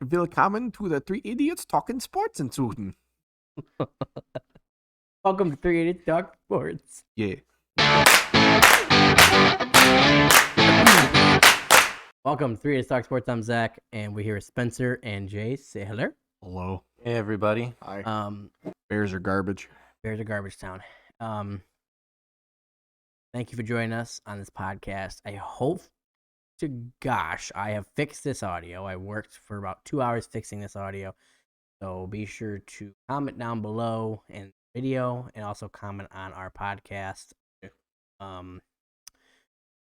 Willkommen to the Three Idiots Talking Sports in Sweden. Welcome to 380 Talk Sports. Yeah. Welcome to 380 Talk Sports. I'm Zach, and we're here with Spencer and Jay. Say hello. Hello. Hey everybody. Hi. Bears are garbage. Bears are garbage town. Thank you for joining us on this podcast. I hope to gosh I have fixed this audio. I worked for about 2 hours fixing this audio. So be sure to comment down below in the video and also comment on our podcast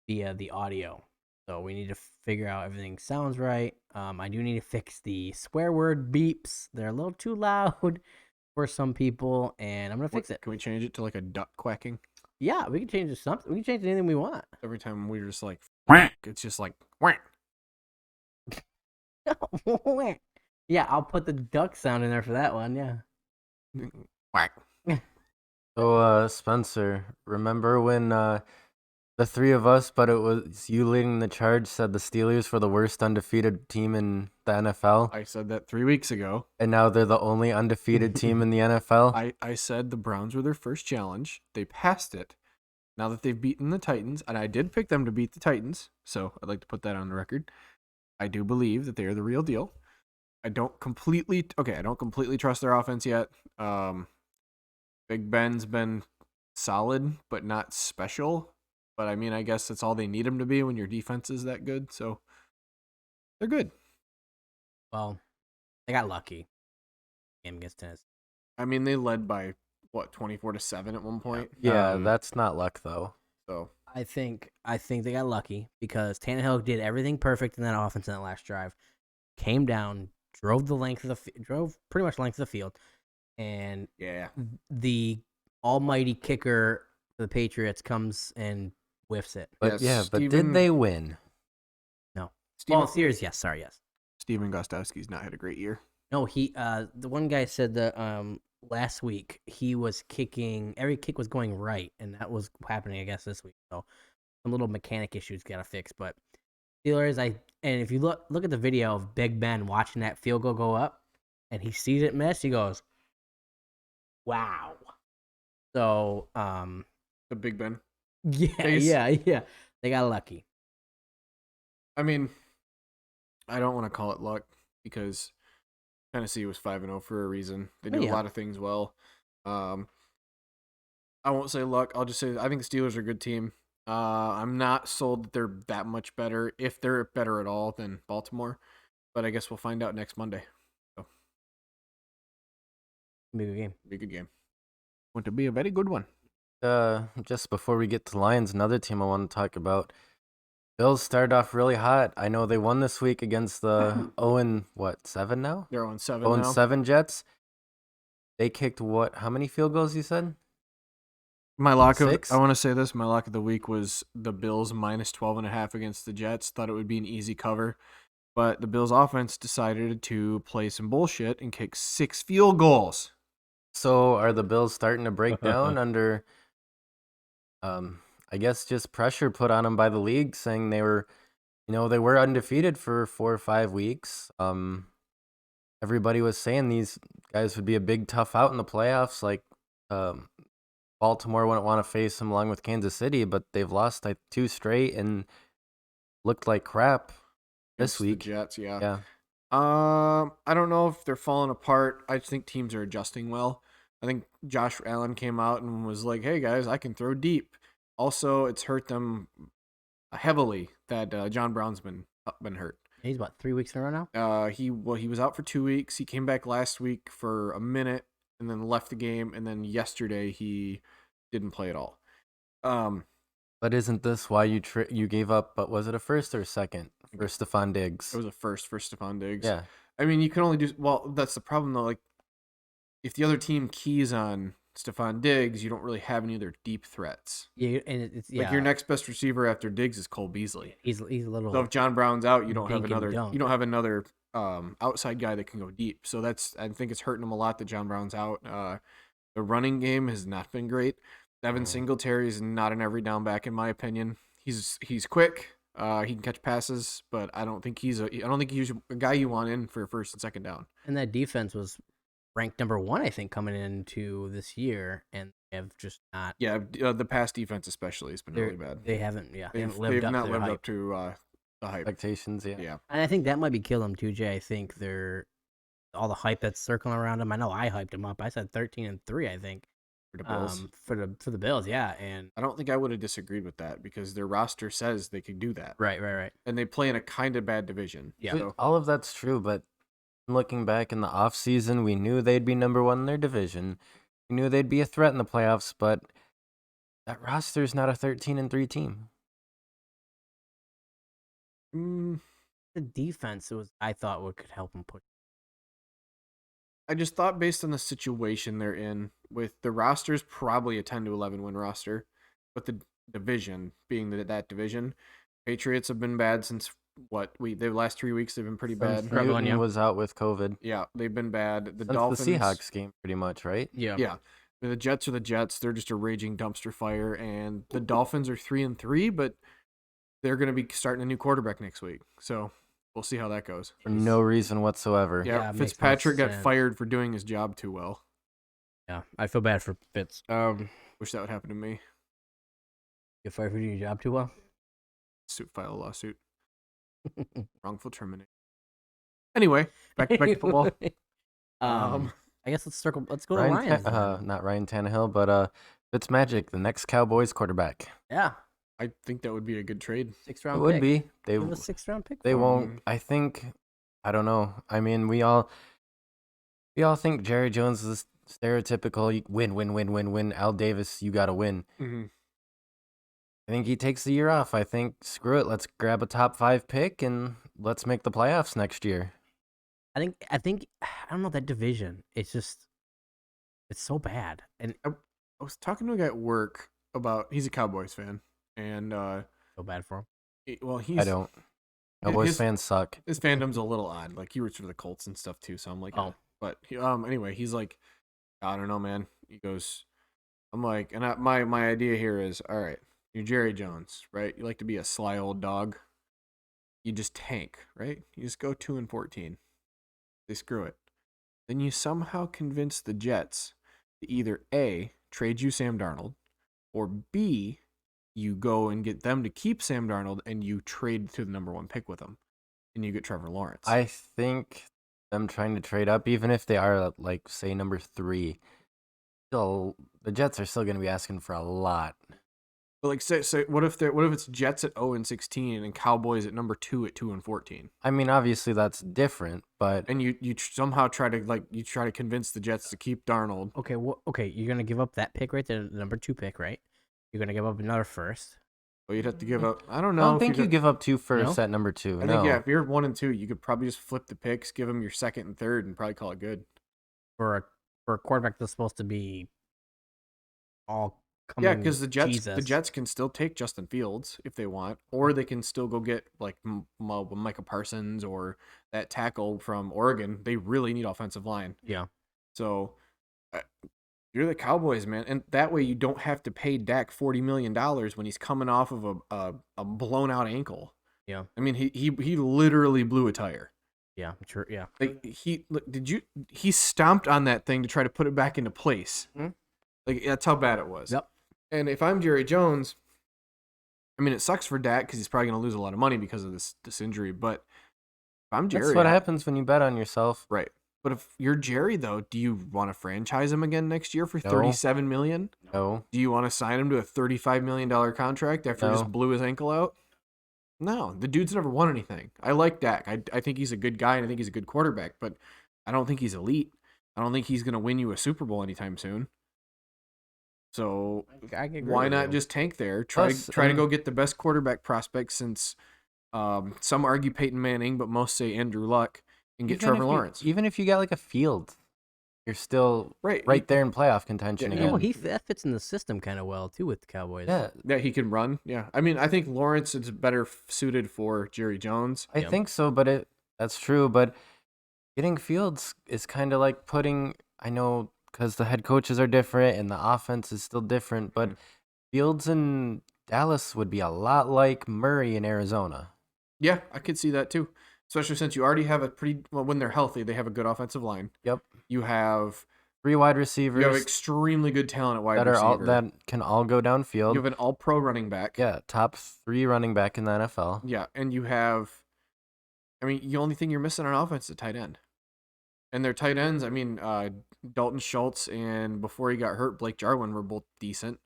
via the audio. So we need to figure out everything sounds right. I do need to fix the swear word beeps. They're a little too loud for some people, and I'm gonna fix it. Can we change it to like a duck quacking? Yeah, we can change it to something. We can change it to anything we want. Every time we're just like, it's just like, Yeah, I'll put the duck sound in there for that one. Yeah. whack. So Spencer, remember when the three of us, but it was you leading the charge, said the Steelers were the worst undefeated team in the NFL? I said that 3 weeks ago. And now they're the only undefeated team in the NFL? I said the Browns were their first challenge. They passed it. Now that they've beaten the Titans, and I did pick them to beat the Titans, so I'd like to put that on the record. I do believe that they are the real deal. I don't completely trust their offense yet. Big Ben's been solid, but not special. But I mean, I guess that's all they need him to be when your defense is that good. So they're good. Well, they got lucky. Game against Tennessee. I mean, they led by 24-7 at one point. Yeah, that's not luck though. So I think they got lucky because Tannehill did everything perfect in that offense in that last drive. Came down, drove pretty much length of the field, and yeah, the almighty kicker for the Patriots comes and whiffs it. But Yes, but Steven- did they win? No. Steven, Sears, yes. Sorry, yes. Steven Gostkowski's not had a great year. No, he. The one guy said that last week he was kicking. Every kick was going right, and that was happening, I guess, this week. So some little mechanic issues got to fix. But Steelers, and if you look at the video of Big Ben watching that field goal go up, and he sees it miss, he goes, "Wow." So The Big Ben. yeah. They got lucky. I mean, I don't want to call it luck because Tennessee was 5-0 for a reason. They do a lot of things well. I won't say luck. I'll just say I think the Steelers are a good team. I'm not sold that they're that much better, if they're better at all, than Baltimore. But I guess we'll find out next Monday. So, Be a good game. be a good game. Going to be a very good one. Just before we get to Lions, another team I want to talk about. Bills started off really hot. I know they won this week against the 7 now? They're on 7 now. 0-7 Jets. They kicked how many field goals you said? My lock of 6? I want to say this. My lock of the week was the Bills minus 12.5 against the Jets. Thought it would be an easy cover, but the Bills offense decided to play some bullshit and kick 6 field goals. So are the Bills starting to break down under, I guess, just pressure put on them by the league, saying they were undefeated for 4 or 5 weeks. Everybody was saying these guys would be a big tough out in the playoffs. Like, Baltimore wouldn't want to face them along with Kansas City, but they've lost 2 straight and looked like crap this Against the week. Jets, yeah. Yeah. I don't know if they're falling apart. I just think teams are adjusting well. I think Josh Allen came out and was like, "Hey guys, I can throw deep." Also, it's hurt them heavily that John Brown's been hurt. He's about 3 weeks in a row now. He was out for 2 weeks. He came back last week for a minute and then left the game. And then yesterday he didn't play at all. But isn't this why you gave up? But was it a first or second for Stephon Diggs? It was a first for Stephon Diggs. Yeah. I mean, you can only do well. That's the problem though. Like, if the other team keys on Stephon Diggs, you don't really have any other deep threats. Yeah, and it's Like your next best receiver after Diggs is Cole Beasley. He's a little. So if John Brown's out, you don't have dink and another. dunk. You don't have another outside guy that can go deep. So I think it's hurting him a lot that John Brown's out. The running game has not been great. Devin Singletary is not an every down back in my opinion. He's quick. He can catch passes, but I don't think he's a guy you want in for first and second down. And that defense was ranked number 1, I think, coming into this year, and they have just not. Yeah, the pass defense especially has been really bad. They haven't. Yeah, they They've, haven't lived they've up not to their lived hype. up to the hype. Expectations, yeah. Yeah. And I think that might be killing them too, Jay. I think all the hype that's circling around them. I know I hyped them up. I said 13-3, I think, For the Bills. for the Bills. Yeah, and I don't think I would have disagreed with that because their roster says they could do that. right. And they play in a kind of bad division. Yeah. But So, all of that's true, but looking back in the offseason, we knew they'd be number 1 in their division. We knew they'd be a threat in the playoffs, but that roster's not a 13-3 team. The defense I thought could help them push. I just thought based on the situation they're in, with the roster's probably a 10-11 win roster, but the division being that division, Patriots have been bad since the last 3 weeks they've been pretty bad. Since Struggling, Newton yeah. was out with COVID. Yeah, they've been bad. The Since Dolphins, the Seahawks game, pretty much, right? Yeah. Yeah, I mean, the Jets are the Jets. They're just a raging dumpster fire, and the Dolphins are 3-3, but they're going to be starting a new quarterback next week. So we'll see how that goes. For no reason whatsoever. Yeah, Yeah, it makes no Fitzpatrick got sense. fired for doing his job too well. Yeah, I feel bad for Fitz. Wish that would happen to me. Get fired for doing your job too well. File a lawsuit. Wrongful termination. Anyway, back to football. I guess let's go to Ryan Lions. not Ryan Tannehill, but Fitzmagic, the next Cowboys quarterback. Yeah, I think that would be a good trade. 6th It round. would pick. be. They Give a 6th round pick. they for him. won't. I don't know. I mean, we all think Jerry Jones is stereotypical win. Al Davis, you got to win. Mm-hmm. I think he takes the year off. I think screw it. Let's grab a top 5 pick and let's make the playoffs next year. I think I don't know that division. It's so bad. And I was talking to a guy at work about he's a Cowboys fan, and so bad for him. he's I don't. Cowboys his- fans suck. his fandom's a little odd. Like he roots for the Colts and stuff too. So I'm like, Oh. but anyway, he's like, I don't know, man. He goes, I'm like, and my idea here is, all right, you're Jerry Jones, right? You like to be a sly old dog. You just tank, right? You just go 2-14. They screw it. Then you somehow convince the Jets to either A, trade you Sam Darnold, or B, you go and get them to keep Sam Darnold and you trade to the number 1 pick with them. And you get Trevor Lawrence. I think them trying to trade up, even if they are like say number 3, still the Jets are still going to be asking for a lot. But like, say what if it's Jets at 0-16 and Cowboys at number 2 at 2-14, I mean, obviously that's different, but and you somehow try to convince the Jets to keep Darnold. Okay, okay, you're gonna give up that pick right there, the number 2 pick, right? You're gonna give up another first. Well, you'd have to give up. I don't know. I don't if think you could- give up 2 firsts No? at number 2. I No. think if you're 1 and 2, you could probably just flip the picks, give them your 2nd and 3rd, and probably call it good. for a quarterback that's supposed to be all coming. Yeah, because the Jesus. Jets can still take Justin Fields if they want, or they can still go get like Micah Parsons or that tackle from Oregon. They really need offensive line. Yeah. So you're the Cowboys, man, and that way you don't have to pay Dak $40 million when he's coming off of a blown out ankle. Yeah. I mean he literally blew a tire. Yeah, true. Yeah. Like he stomped on that thing to try to put it back into place. Mhm. Like that's how bad it was. Yep. And if I'm Jerry Jones, I mean it sucks for Dak because he's probably going to lose a lot of money because of this injury. But if I'm Jerry, That's what happens when you bet on yourself. right? But if you're Jerry though, do you want to franchise him again next year for No. $37 million? No. Do you want to sign him to a $35 million contract after he No. just blew his ankle out? No, the dude's never won anything. I like Dak. I think he's a good guy and I think he's a good quarterback, but I don't think he's elite. I don't think he's going to win you a Super Bowl anytime soon. So I can agree why with not you. just tank there? Try Plus, to go get the best quarterback prospect since some argue Peyton Manning, but most say Andrew Luck, and get Even if Trevor you- Lawrence. Even if you got like a Field, you're still right there in playoff contention Yeah, Yeah, well, again. that fits in the system kind of well too with the Cowboys. Yeah, Yeah, he can run. Yeah, I mean, I think Lawrence is better suited for Jerry Jones. I Yeah. think so, but that's true. But getting Fields is kind of like I know because the head coaches are different and the offense is still different, but Fields and Dallas would be a lot like Murray in Arizona. Yeah, I could see that too. Especially since you already have a pretty well when they're healthy, they have a good offensive line. Yep. You have 3 wide you have receivers extremely good talent at wide that are all receiver. that can all go You downfield. have an all-pro running back. Yeah, top 3 running back in the NFL. Yeah, and you have, I mean, the only thing you're missing on offense is a tight end. And their tight ends, I mean, Dalton Schultz and before he got hurt, Blake Jarwin were both decent.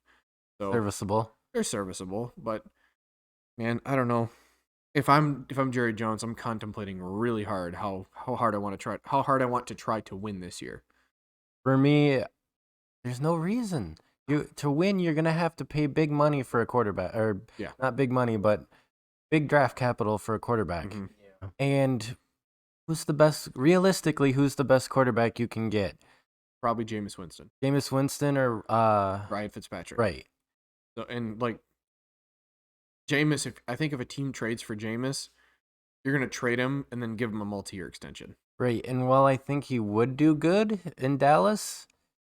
So Serviceable. they're serviceable, but man, I don't know. If I'm Jerry Jones, I'm contemplating really hard how hard I want to try to win this year. For me, there's no reason. To win, you're gonna have to pay big money for a quarterback, or Yeah. not big money, but big draft capital for a quarterback. Mhm. And who's the best? Realistically, who's the best quarterback you can get? Probably Jameis Winston, Jameis Winston or Ryan Fitzpatrick. right? So, and like Jameis, if a team trades for Jameis, you're gonna trade him and then give him a multi-year extension. Right. And while I think he would do good in Dallas,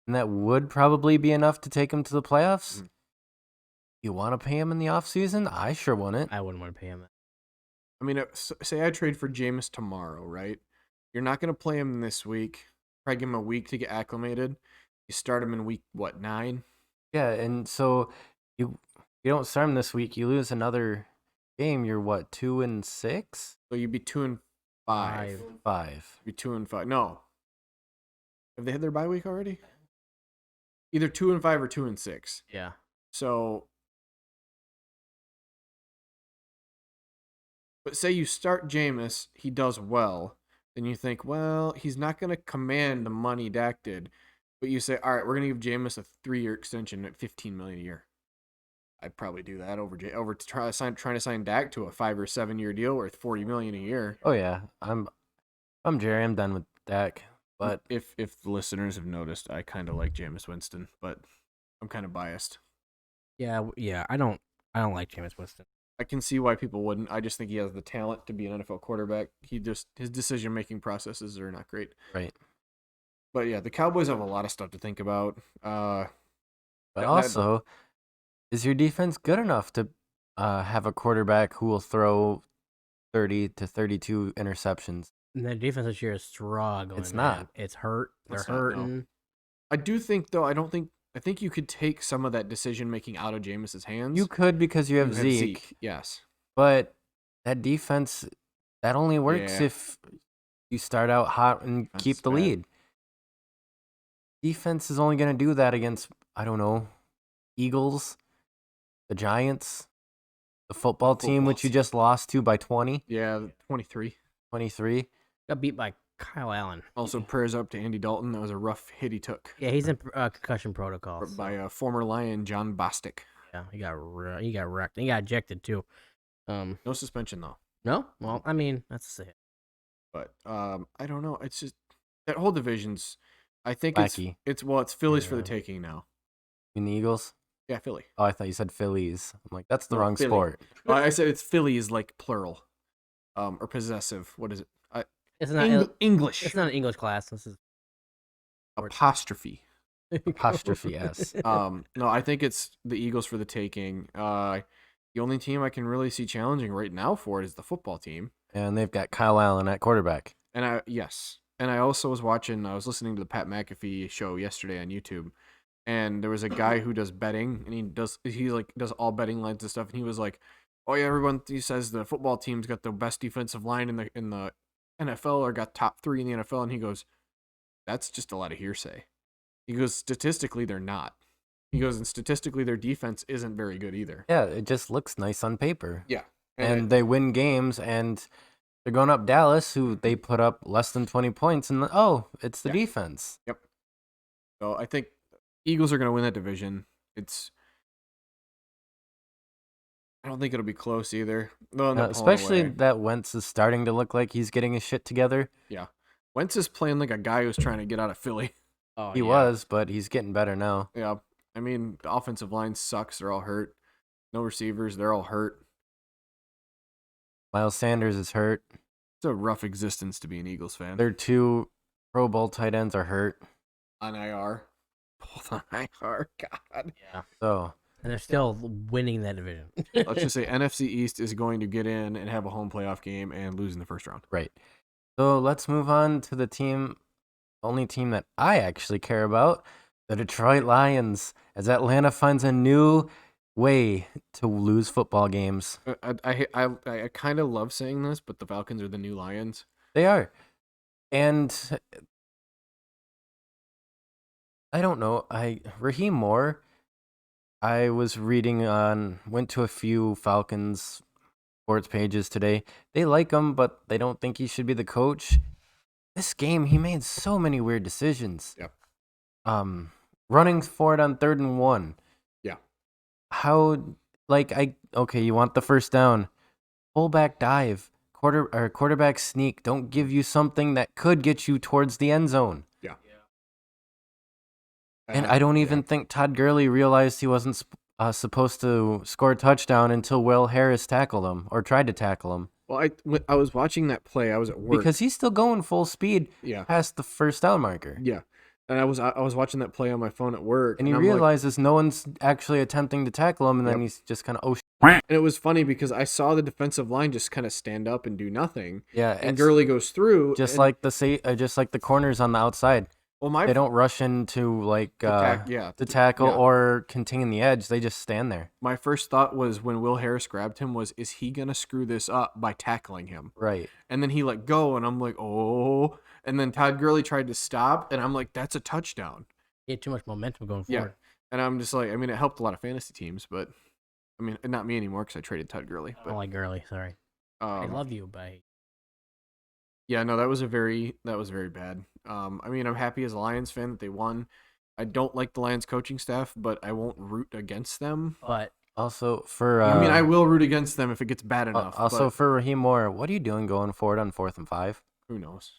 and that would probably be enough to take him to the playoffs, Mhm. you want to pay him in the offseason? I sure wouldn't. I wouldn't want to pay him that. I mean, say I trade for Jameis tomorrow, right? You're not gonna play him this week. Probably give him a week to get acclimated. You start him in week 9? Yeah, and so you don't start him this week, you lose another game. You're what, 2-6? So you'd be 2-5. 5. You'd be 2-5. No, have they had their bye week already? Either 2-5 or 2-6. Yeah. So, but say you start Jameis, he does well, then you think, well, he's not going to command the money Dak did, but you say, all right, we're going to give Jameis a 3-year extension at $15 million a year. I'd probably do that over trying to sign Dak to a 5 or 7 year deal worth $40 million a year. Oh yeah, I'm Jerry. I'm done with Dak. But if the listeners have noticed, I kind of like Jameis Winston, but I'm kind of biased. Yeah. Yeah. I don't like Jameis Winston. I can see why people wouldn't. I just think he has the talent to be an NFL quarterback. His decision making processes are not great. right. But yeah, the Cowboys have a lot of stuff to think about. But that- also, is your defense good enough to have a quarterback who will throw 30 to 32 interceptions? And their defense this year is struggling. It's man. not. It's hurt. They're It's not, no. hurting. I do think though. I think you could take some of that decision making out of Jameis's hands. You could because you have You Zeke, yes. but that defense, that only works Yeah. if you start out hot and Defense keep is the bad. lead. Defense is only going to do that against, I don't know, Eagles, the Giants, the football team, which you team. just lost to by 20, Yeah, 23. 23. Got beat by Kyle Allen. Also, prayers up to Andy Dalton. That was a rough hit he took Yeah, he's in concussion protocol. by a former Lion, John Bostic. Yeah, he got wrecked. He got ejected too. No suspension though. No, well, I mean that's it. But I don't know. It's just that whole division's. I think Wacky. it's Phillies for the Yeah. taking now. In the Eagles? Yeah, Philly. Oh, I thought you said Phillies. I'm like, that's the No, wrong Philly. sport. I said it's Phillies like plural, or possessive. What is it? It's not. English. It's not an English class. This is Apostrophe. Apostrophe S. No, I think it's the Eagles for the taking. The only team I can really see challenging right now for it is the football team. And they've got Kyle Allen at quarterback. And I also was listening to the Pat McAfee show yesterday on YouTube, and there was a guy who does betting, and he does all betting lines and stuff, and he was like, "Oh yeah, everyone he says the football team's got the best defensive line in the NFL or got top 3 in the NFL," and he goes, "That's just a lot of hearsay." He goes, "Statistically, they're not." He goes, "And statistically, their defense isn't very good either." Yeah, it just looks nice on paper. Yeah, And they win games, and they're going up Dallas, who they put up less than 20 points, and it's the Yeah. defense. so I think Eagles are going to win that division. I don't think it'll be close either. They'll end up pulling Especially away. that Wentz is starting to look like he's getting his shit together. Wentz is playing like a guy who's trying to get out of Philly. Oh, He yeah. was, but he's getting better now. Yeah, I mean the offensive line sucks. They're all hurt. No receivers. They're all hurt. Miles Sanders is hurt. It's a rough existence to be an Eagles fan. Their 2 Pro Bowl tight ends are hurt. on IR. Both on IR. God. Yeah. So And they're still winning that division. Let's just say NFC East is going to get in and have a home playoff game and lose in the first round. Right. So let's move on to the only team that I actually care about, the Detroit Lions, as Atlanta finds a new way to lose football games. I kind of love saying this, but the Falcons are the new Lions. They are. And I don't know. Raheem Moore, I was went to a few Falcons sports pages today. They like him, but they don't think he should be the coach. This game, he made so many weird decisions. Yep. Running for it on 3rd and 1. Yeah. Okay, you want the first down. Fullback dive. Quarterback sneak. Don't give you something that could get you towards the end zone. Yeah. And I don't even think Todd Gurley realized he wasn't supposed to score a touchdown until Will Harris tackled him or tried to tackle him. Well, when I was watching that play. I was at work Because he's still going full speed past the first down marker. Yeah. And I was watching that play on my phone at work, and he I'm realizes no one's actually attempting to tackle him, and then he's just kind of and it was funny because I saw the defensive line just kind of stand up and do nothing. Yeah, and Gurley goes through just like the corners on the outside. Well, they don't rush into the tackle or contain the edge. They just stand there. My first thought was when Will Harris grabbed him was, is he gonna screw this up by tackling him? Right. And then he let go, and I'm like, oh. And then Todd Gurley tried to stop, and I'm like, that's a touchdown. He had too much momentum going forward. Yeah. And I'm just like, I mean, it helped a lot of fantasy teams, but I mean, not me anymore because I traded Todd Gurley. I don't like Gurley. Sorry. I love you, but yeah, no, that was very bad. I mean, I'm happy as a Lions fan that they won. I don't like the Lions coaching staff, but I won't root against them. But also for I mean, I will root against them if it gets bad enough. Also for Raheem Moore, what are you doing going forward on 4th and 5? Who knows?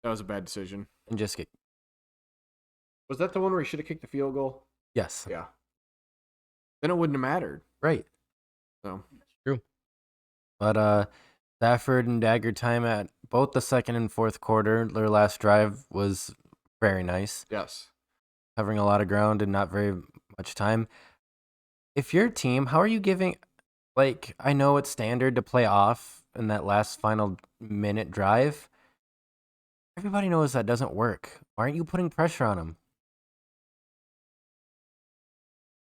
That was a bad decision. And just get. Was that the one where he should have kicked the field goal? Yes. Yeah. Then it wouldn't have mattered. Right. So true. But Stafford and dagger time at both the 2nd and 4th quarter. Their last drive was very nice. Yes. Covering a lot of ground and not very much time. If your team, how are you giving? I know it's standard to play off in that last final minute drive. Everybody knows that doesn't work. Why aren't you putting pressure on them?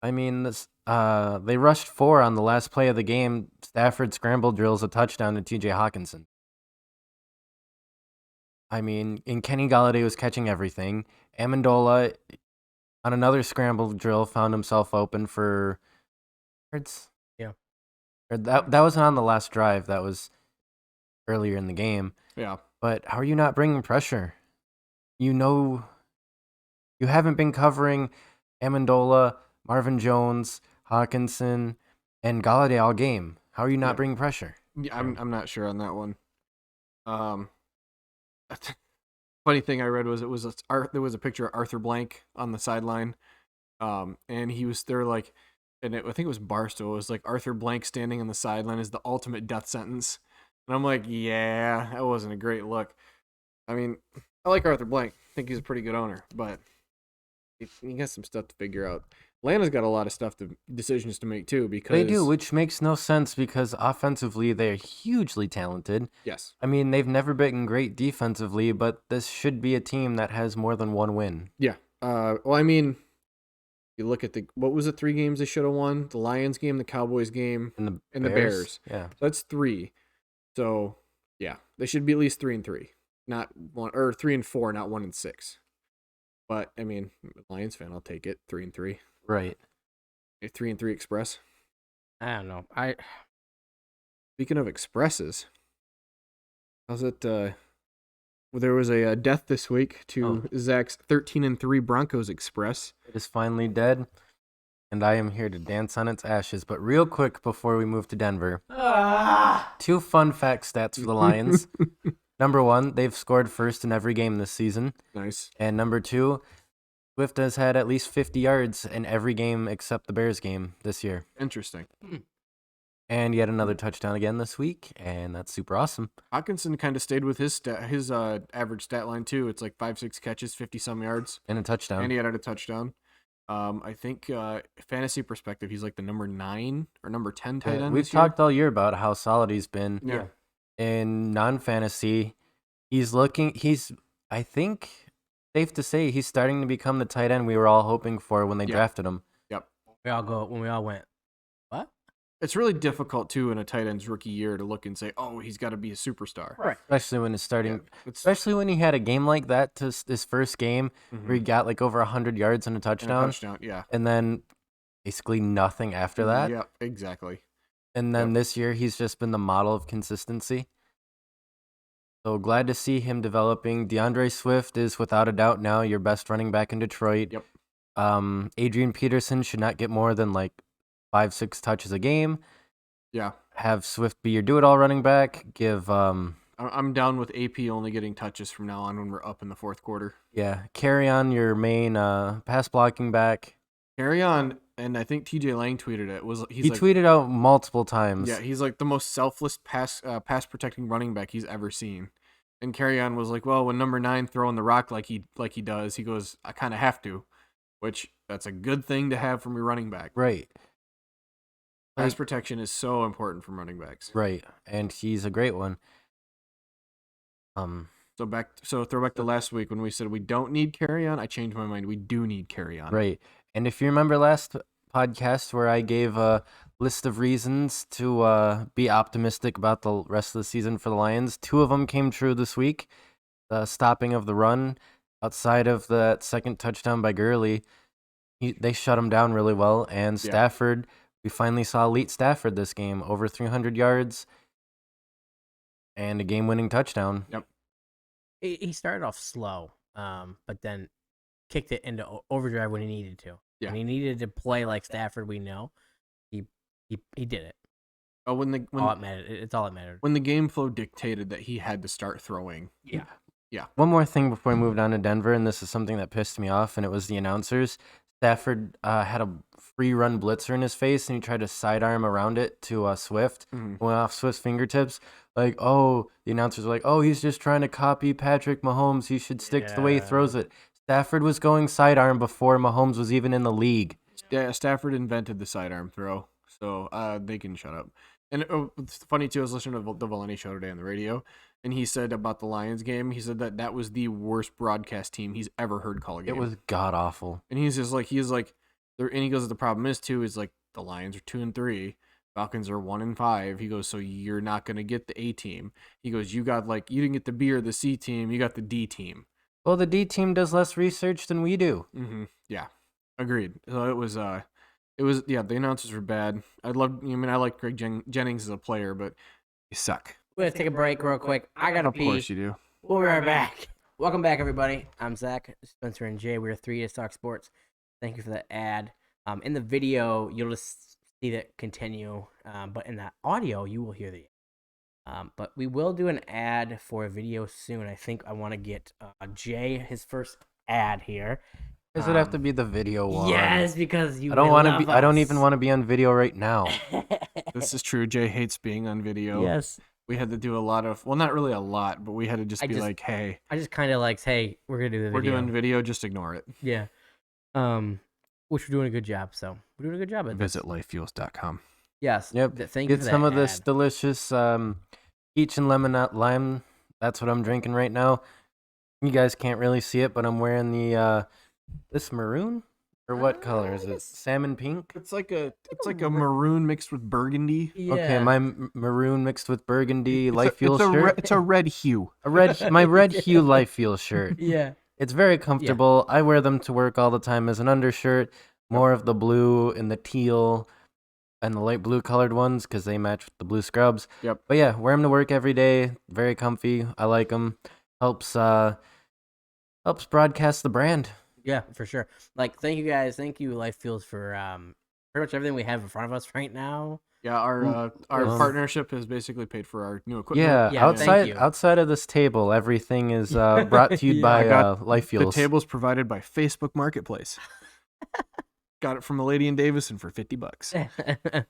I mean, they rushed 4 on the last play of the game. Stafford scramble drills a touchdown to TJ Hawkinson. I mean, and Kenny Galladay was catching everything. Amendola, on another scramble drill, found himself open for yards. Yeah. That wasn't on the last drive. That was earlier in the game. Yeah. But how are you not bringing pressure? You haven't been covering Amendola, Marvin Jones, Hawkinson, and Galladay all game. How are you not bringing pressure? Yeah, I'm not sure on that one. Funny thing I read was there was a picture of Arthur Blank on the sideline, and he was there I think it was Barstool. It was like Arthur Blank standing on the sideline is the ultimate death sentence, and I'm like, yeah, that wasn't a great look. I mean, I like Arthur Blank. I think he's a pretty good owner, but he has some stuff to figure out. Atlanta's got a lot of decisions to make too, because they do, which makes no sense because offensively they're hugely talented. Yes. I mean, they've never been great defensively, but this should be a team that has more than one win. Yeah. Well, I mean, you look at what was the 3 games they should have won? The Lions game, the Cowboys game, and the Bears. Yeah. So that's 3. So yeah, they should be at least 3-3, not 1 or 3-4, not 1-6. But I mean, Lions fan, I'll take it. 3-3. Right. A 3-3 Express. I don't know. Speaking of expresses, how's it? Well, there was a death this week to Zach's 13-3 Broncos Express. It is finally dead, and I am here to dance on its ashes. But real quick before we move to Denver, 2 fun fact stats for the Lions. Number 1, they've scored first in every game this season. Nice. And number 2, Swift has had at least 50 yards in every game except the Bears game this year. Interesting. And he had another touchdown again this week, and that's super awesome. Hawkinson kind of stayed with his average stat line too. It's like 5-6 catches, 50-some yards. And a touchdown. And he had a touchdown. I think fantasy perspective, he's like the number 9 or number 10 tight end. We've this year. talked all year about how solid he's been. Yeah. In non-fantasy, I think, safe to say he's starting to become the tight end we were all hoping for when they Yeah. drafted him. When we all went, what? It's really difficult too in a tight end's rookie year to look and say, "Oh, he's got to be a superstar." Right. Especially when it's starting, Yeah, it's especially when he had a game like that to his first game where he mhm. got like over 100 yards and a And a touchdown, touchdown. Yeah. and then basically nothing after that. Yeah, exactly. And then Yep. this year, he's just been the model of consistency. So glad to see him developing. DeAndre Swift is without a doubt now your best running back in Detroit. Yep. Adrian Peterson should not get more than like 5-6 touches a game. Yeah. Have Swift be your do-it-all running back. Give I'm down with AP only getting touches from now on when we're up in the fourth quarter. carry on your main pass blocking back. Carry on, and I think TJ Lang tweeted it. He's He like, tweeted out multiple times. yeah, he's like the most selfless pass protecting running back he's ever seen. And Carry on was like, well, when number 9 throwing the rock like he does, he goes, I kind of have to, which that's a good thing to have from your running back. Right. Pass protection is so important from running backs. Right. And he's a great one. So throw back to last week when we said we don't need Carry on. I changed my mind. We do need Carry on. Right. And if you remember last podcast where I gave a list of reasons to be optimistic about the rest of the season for the Lions, 2 of them came true this week. The stopping of the run outside of that second touchdown by Gurley, they shut him down really well. And Yeah. Stafford, we finally saw elite Stafford this game, over 300 yards and a game-winning touchdown. Yep. He started off slow, but then kicked it into overdrive when he needed to. Yeah. When he needed to play like Stafford, we know he did it. Oh, when All it mattered. It's all that mattered. when the game flow dictated that he had to start throwing. Yeah. One more thing before we moved on to Denver, and this is something that pissed me off, and it was the announcers. Stafford had a free run blitzer in his face, and he tried to sidearm around it to Swift. Mhm. Went off Swift's fingertips. Like, oh, the announcers were like, oh, he's just trying to copy Patrick Mahomes. He should stick to the way he throws it. Stafford was going sidearm before Mahomes was even in the league. Yeah, Stafford invented the sidearm throw, so they can shut up. And it's funny too. I was listening to the Valenti show today on the radio, and he said about the Lions game. He said that was the worst broadcast team he's ever heard call a game. It was god awful. and he's like, and he goes, the problem is too is like the Lions are 2-3, Falcons are 1-5. He goes, so you're not gonna get the A team. He goes, you didn't get the B or the C team, you got the D team. Well, the D team does less research than we do. Mm-hmm. Yeah, agreed. So it was the announcers were bad. I like Greg Jennings as a player, but you suck. We're gonna take a break real quick. I gotta Of pee. course you do. We'll be right back. Welcome back, everybody. I'm Zach, Spencer, and Jay. We're 3 to Talk Sports. Thank you for that ad. In the video, you'll just see that continue, but in the audio, you will hear the but we will do an ad for a video soon. I think I want to get Jay his first ad here. Does it have to be the video one? Yes, because you. I don't want to be. I don't even want to be on video right now. This is true. Jay hates being on video. Yes. We had to do a lot of, well, not really a lot, but we had to just be like, hey, I just kind of like, hey, we're gonna do the we're video. doing video, just ignore it. Yeah. Which we're doing a good job. So we're doing a good job at this. Visit lifefuels.com. Yes. Yep. Thank you Get for some that of this ad. delicious peach and lemon lime. That's what I'm drinking right now. You guys can't really see it, but I'm wearing the this maroon, or what color is it? Salmon pink. It's like a maroon mixed with burgundy. Yeah. Okay, my maroon mixed with burgundy Life Fuel shirt. It's a red hue. My red hue Life Fuel shirt. Yeah. It's very comfortable. I wear them to work all the time as an undershirt. More of the blue and the teal and the light blue colored ones because they match with the blue scrubs. Yep. But yeah, wear them to work every day. Very comfy. I like them. Helps broadcast the brand. Yeah, for sure. Like, thank you guys. Thank you, Life Fuels, for pretty much everything we have in front of us right now. Yeah, our partnership has basically paid for our new equipment. Yeah, Yeah, thank you. outside of this table, everything is brought to you Yeah. by I got Life The Fuels. table's provided by Facebook Marketplace. Got it from a lady in Davison for $50.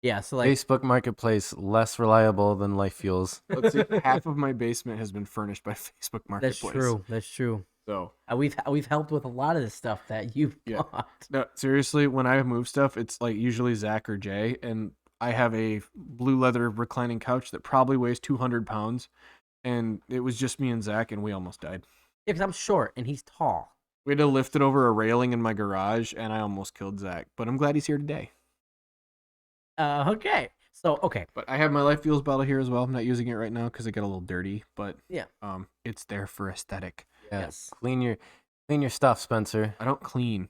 Yeah, so like, Facebook Marketplace, less reliable than Life Fuels. Let's see, half of my basement has been furnished by Facebook that's Marketplace. true. That's true. So we've helped with a lot of the stuff that you've Yeah. bought. no, seriously, when I move stuff, it's like usually Zach or Jay, and I have a blue leather reclining couch that probably weighs 200 pounds, and it was just me and Zach, and we almost died. Yeah, because I'm short and he's tall. We had to lift it over a railing in my garage, and I almost killed Zach. But I'm glad he's here today. Okay. So okay. But I have my Life Fuels bottle here as well. I'm not using it right now because it got a little dirty, but Yeah. it's there for aesthetic. Yeah, Yes. clean your stuff, Spencer. I don't clean.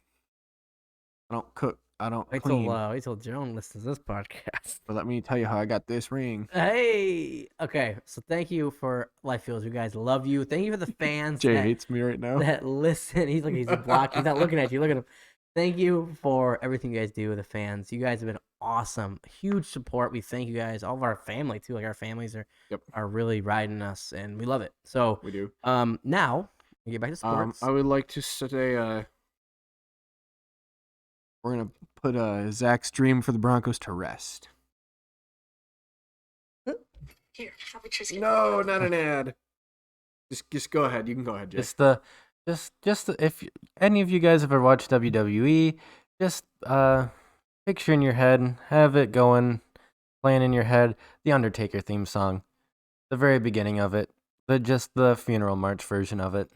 I don't cook. I don't Wait clean. till Joan listens to this podcast. But let me tell you how I got this ring. Hey. Okay. So thank you for Life Fuels. You guys love you. Thank you for the fans Jay that, hates me right now. that listen. He's blocked. He's not looking at you. Look at him. Thank you for everything you guys do with the fans. You guys have been awesome. Huge support. We thank you guys. All of our family too. Like our families are really riding us, and we love it. So We do. now we get back to sports. I would like to say we're gonna put Zach's dream for the Broncos to rest. Here, have a trisket. No, not an ad. Just go ahead. You can go ahead, Jay. If any of you guys ever watched WWE, just picture in your head, have it going, playing in your head, the Undertaker theme song, the very beginning of it, just the funeral march version of it.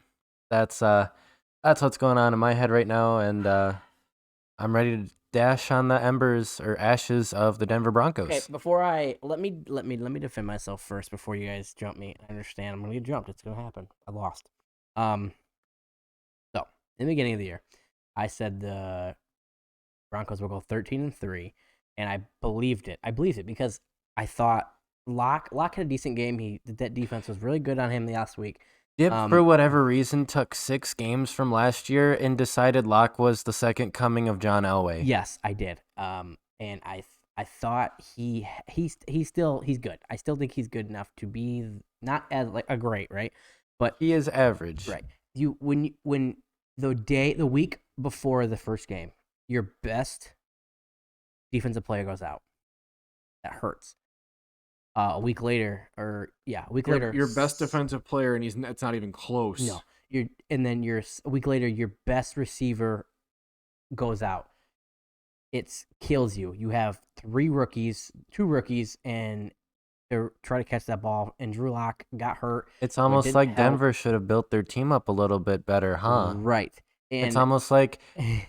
That's what's going on in my head right now, and I'm ready to dash on the embers or ashes of the Denver Broncos. Okay, before I let me defend myself first before you guys jump me. I understand I'm gonna get jumped. It's gonna happen. I lost. So in the beginning of the year, I said the Broncos will go 13-3, and I believed it. I believed it because I thought Locke had a decent game. That defense was really good on him the last week. Dip, for whatever reason, took 6 games from last year and decided Locke was the second coming of John Elway. Yes, I did. And I thought he's good. I still think he's good enough to be not as like a great, right? But He is average. right. When the week before the first game, your best defensive player goes out. That hurts. A week later, your best defensive player, and it's not even close. No, a week later, your best receiver goes out. It kills you. You have two rookies, and to try to catch that ball. And Drew Lock got hurt. It's almost didn't like help. Denver should have built their team up a little bit better, huh? Right. And It's almost like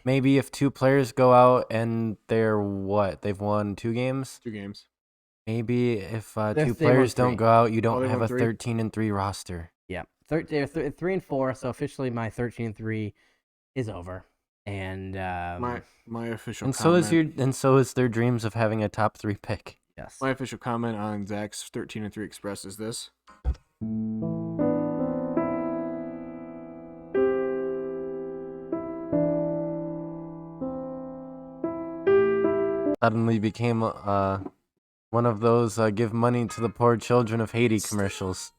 maybe if 2 players go out and they've won 2 games. 2 games. Maybe if 2 They won players 3. don't go out, you Oh, don't they have won a 3? 13-3 roster. yeah, they're 3-4. So officially, my 13-3 is over. And My official And comment, so is their dreams of having a top 3 pick. yes. my official comment on Zach's 13-3 Express is this. Suddenly became one of those give money to the poor children of Haiti commercials.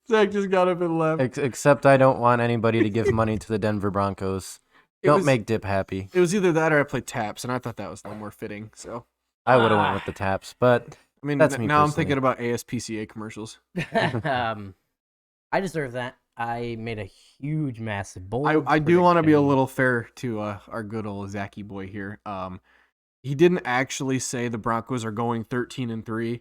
Zach just got up and left. Except I don't want anybody to give money to the Denver Broncos. Don't make Dip happy. It was either that or I played taps, and I thought that was a little more fitting. So I would have went with the Taps, but I mean, That's me now I'm personally. thinking about ASPCA commercials. I deserve that. I made a huge, massive bold. I do want to be a prediction. little fair to our good old Zachy boy here. He didn't actually say the Broncos are going 13-3.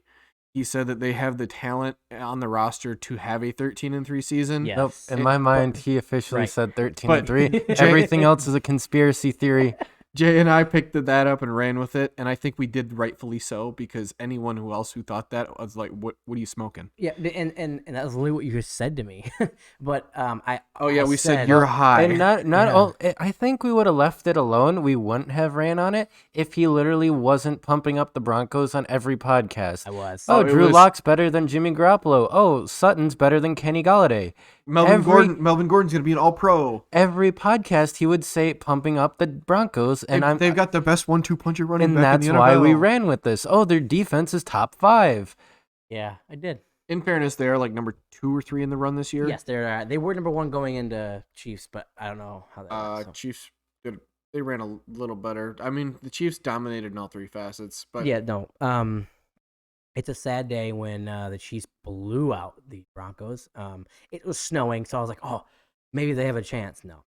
He said that they have the talent on the roster to have a 13-3 season. Yes. nope. In my mind, he officially Right. said 13-3. But- Everything else is a conspiracy theory. Jay and I picked that up and ran with it, and I think we did rightfully so, because anyone who thought that was like, "What are you smoking?" Yeah, and that was literally what you just said to me. But Oh yeah, I we said you're high. And not Yeah. all. I think we would have left it alone. We wouldn't have ran on it if he literally wasn't pumping up the Broncos on every podcast. I was. Oh, it Drew was- Lock's better than Jimmy Garoppolo. Oh, Sutton's better than Kenny Galladay. Melvin Gordon's gonna be an All-Pro. Every podcast he would say pumping up the Broncos, and They've got the best 1-2 puncher running and back that's in the why we NFL. ran with this. Oh, their defense is top 5. Yeah, I did. In fairness, they are like number 2 or 3 in the run this year. Yes, they were number 1 going into Chiefs, but I don't know how that. went, so. Chiefs they ran a little better. I mean, the Chiefs dominated in all 3 facets, but Yeah, no. It's a sad day when the Chiefs blew out the Broncos. It was snowing, so I was like, oh, maybe they have a chance. No.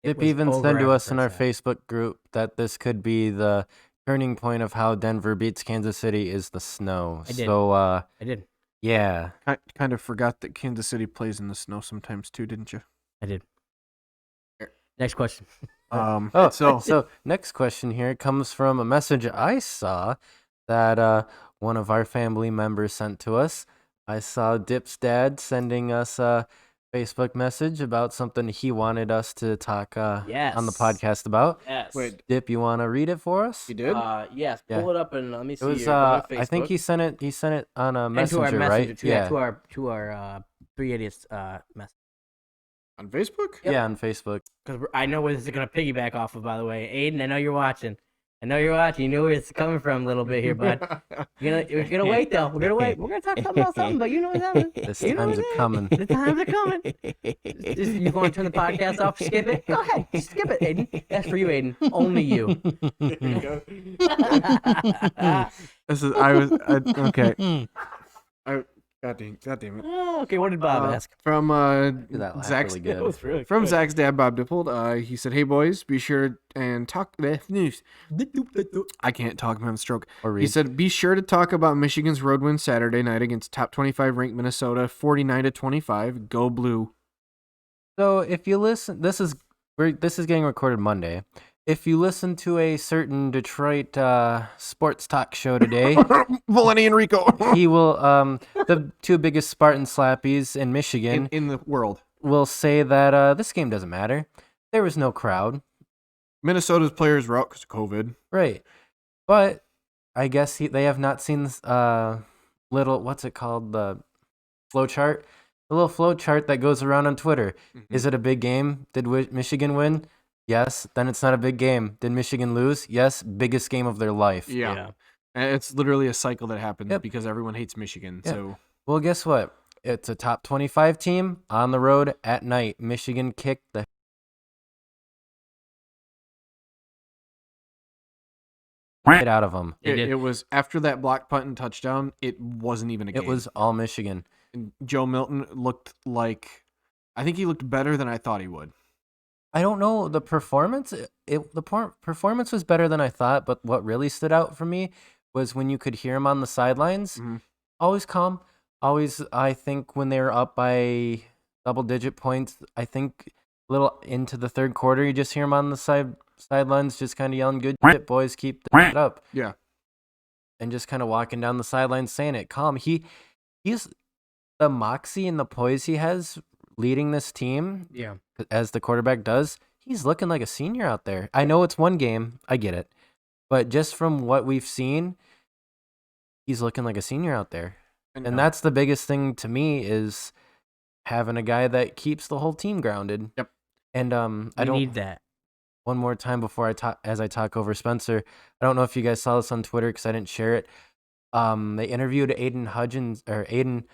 It Dip was even over said to after us in our first half. Facebook group that this could be the turning point of how Denver beats Kansas City is the snow. I did. So, I did. yeah. I kind of forgot that Kansas City plays in the snow sometimes too, didn't you? I did. Next question. So next question here comes from a message I saw that one of our family members sent to us. I saw Dip's dad sending us a Facebook message about something he wanted us to talk on the Yes. podcast about. Yes. Wait, Dip, you want to read it for us? he did? Yes. Yeah. Pull it up and let me It see. was here. Go to I think he Facebook. sent it. He sent it on a And messenger, to our messenger, right? to our 3 idiots message. On Facebook? Yep. Yeah, on Facebook. Because I know where this is gonna piggyback off of. By the way, Aiden, I know you're watching. I know you're watching. You know where it's coming from a little bit here, bud. We're gonna wait though. We're gonna wait. We're gonna talk about something, but you know what's happening. This You know time's what's a coming. happening. The times are coming. You want to turn the podcast off? Skip it. Go ahead. Skip it, Aiden. That's for you, Aiden. Only you. This is okay. God damn it. Okay, what did Bob ask? From That laughed Zach's really good. That was really from good. Zach's dad, Bob Dippold. He said, "Hey boys, be sure and talk." I can't talk. I'm having a stroke. Or He read. said, "Be sure to talk about Michigan's road win Saturday night against top 25 ranked Minnesota, 49-25. Go blue." So if you listen, this is getting recorded Monday. If you listen to a certain Detroit sports talk show today, Valeni and Rico he will the two biggest Spartan slappies in Michigan in the world. will say that this game doesn't matter. There was no crowd, Minnesota's players were out because of COVID. right? But I guess they have not seen this little, what's it called, the flow chart, the little flow chart that goes around on Twitter. Is it a big game? Did Michigan win? Yes. Then it's not a big game. Did Michigan lose? Yes. Biggest game of their life. Yeah. And it's literally a cycle that happens Yep. because everyone hates Michigan. Yep. So Well, guess what? It's a top 25 team on the road at night. Michigan kicked the shit out of them. They did. it was after that block punt and touchdown. It wasn't even a game. It was all Michigan. And Joe Milton looked like, I think he looked better than I thought he would. I don't know the performance. Performance was better than I thought, but what really stood out for me was when you could hear him on the sidelines. Mhm. Always calm. Always, I think when they were up by double-digit points, I think a little into the third quarter, you just hear him on the sidelines, just kind of yelling, "Good shit, boys, keep the shit up," Yeah. and just kind of walking down the sidelines saying it calm. He's the moxie and the poise he has leading this team. Yeah. As the quarterback does, he's looking like a senior out there. I know it's one game, I get it, but just from what we've seen, he's looking like a senior out there. And that's the biggest thing to me is having a guy that keeps the whole team grounded. Yep. And I We don't need that. one more time before I talk over Spencer. I don't know if you guys saw this on Twitter because I didn't share it. They interviewed Aiden Hutchins. Aiden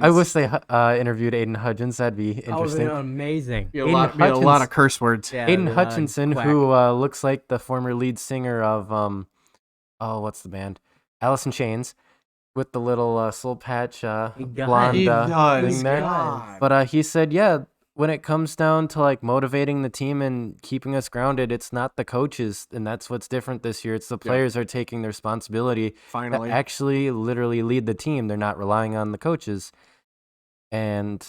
I wish they interviewed Aiden Hutchins. That'd be That was interesting. amazing. Be a lot of curse words. Yeah, Aiden the, Hutchinson, quack. who looks like the former lead singer of what's the band? Alice in Chains, with the little soul patch blonde He does. thing there. God. But he said, yeah, when it comes down to like motivating the team and keeping us grounded, it's not the coaches, and that's what's different this year. It's the players are taking the responsibility to Finally. actually literally lead the team. They're not relying on the coaches. And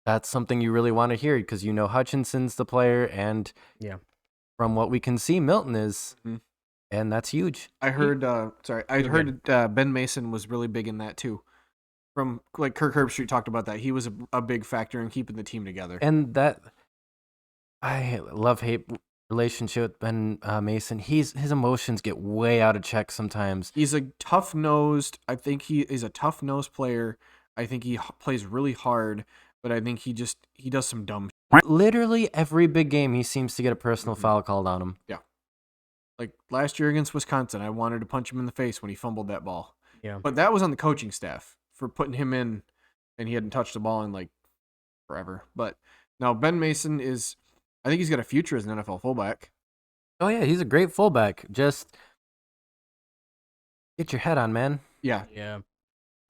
that's something you really want to hear because you know Hutchinson's the player, and Yeah. from what we can see, Milton is, Mhm. and that's huge. I heard You're heard Ben Mason was really big in that too. From like Kirk Herbstreit talked about that. He was a big factor in keeping the team together. And that I love-hate relationship with Ben Mason. His emotions get way out of check sometimes. He's a tough-nosed. I think he is a tough-nosed player. I think he plays really hard, but I think he does some dumb Literally every big game, he seems to get a personal Mhm. foul called on him. like last year against Wisconsin. I wanted to punch him in the face when he fumbled that ball. Yeah. But that was on the coaching staff for putting him in, and he hadn't touched the ball in like forever. But now Ben Mason is, I think he's got a future as an NFL fullback. Oh yeah, he's a great fullback. Just get your head on, man. Yeah, Yeah.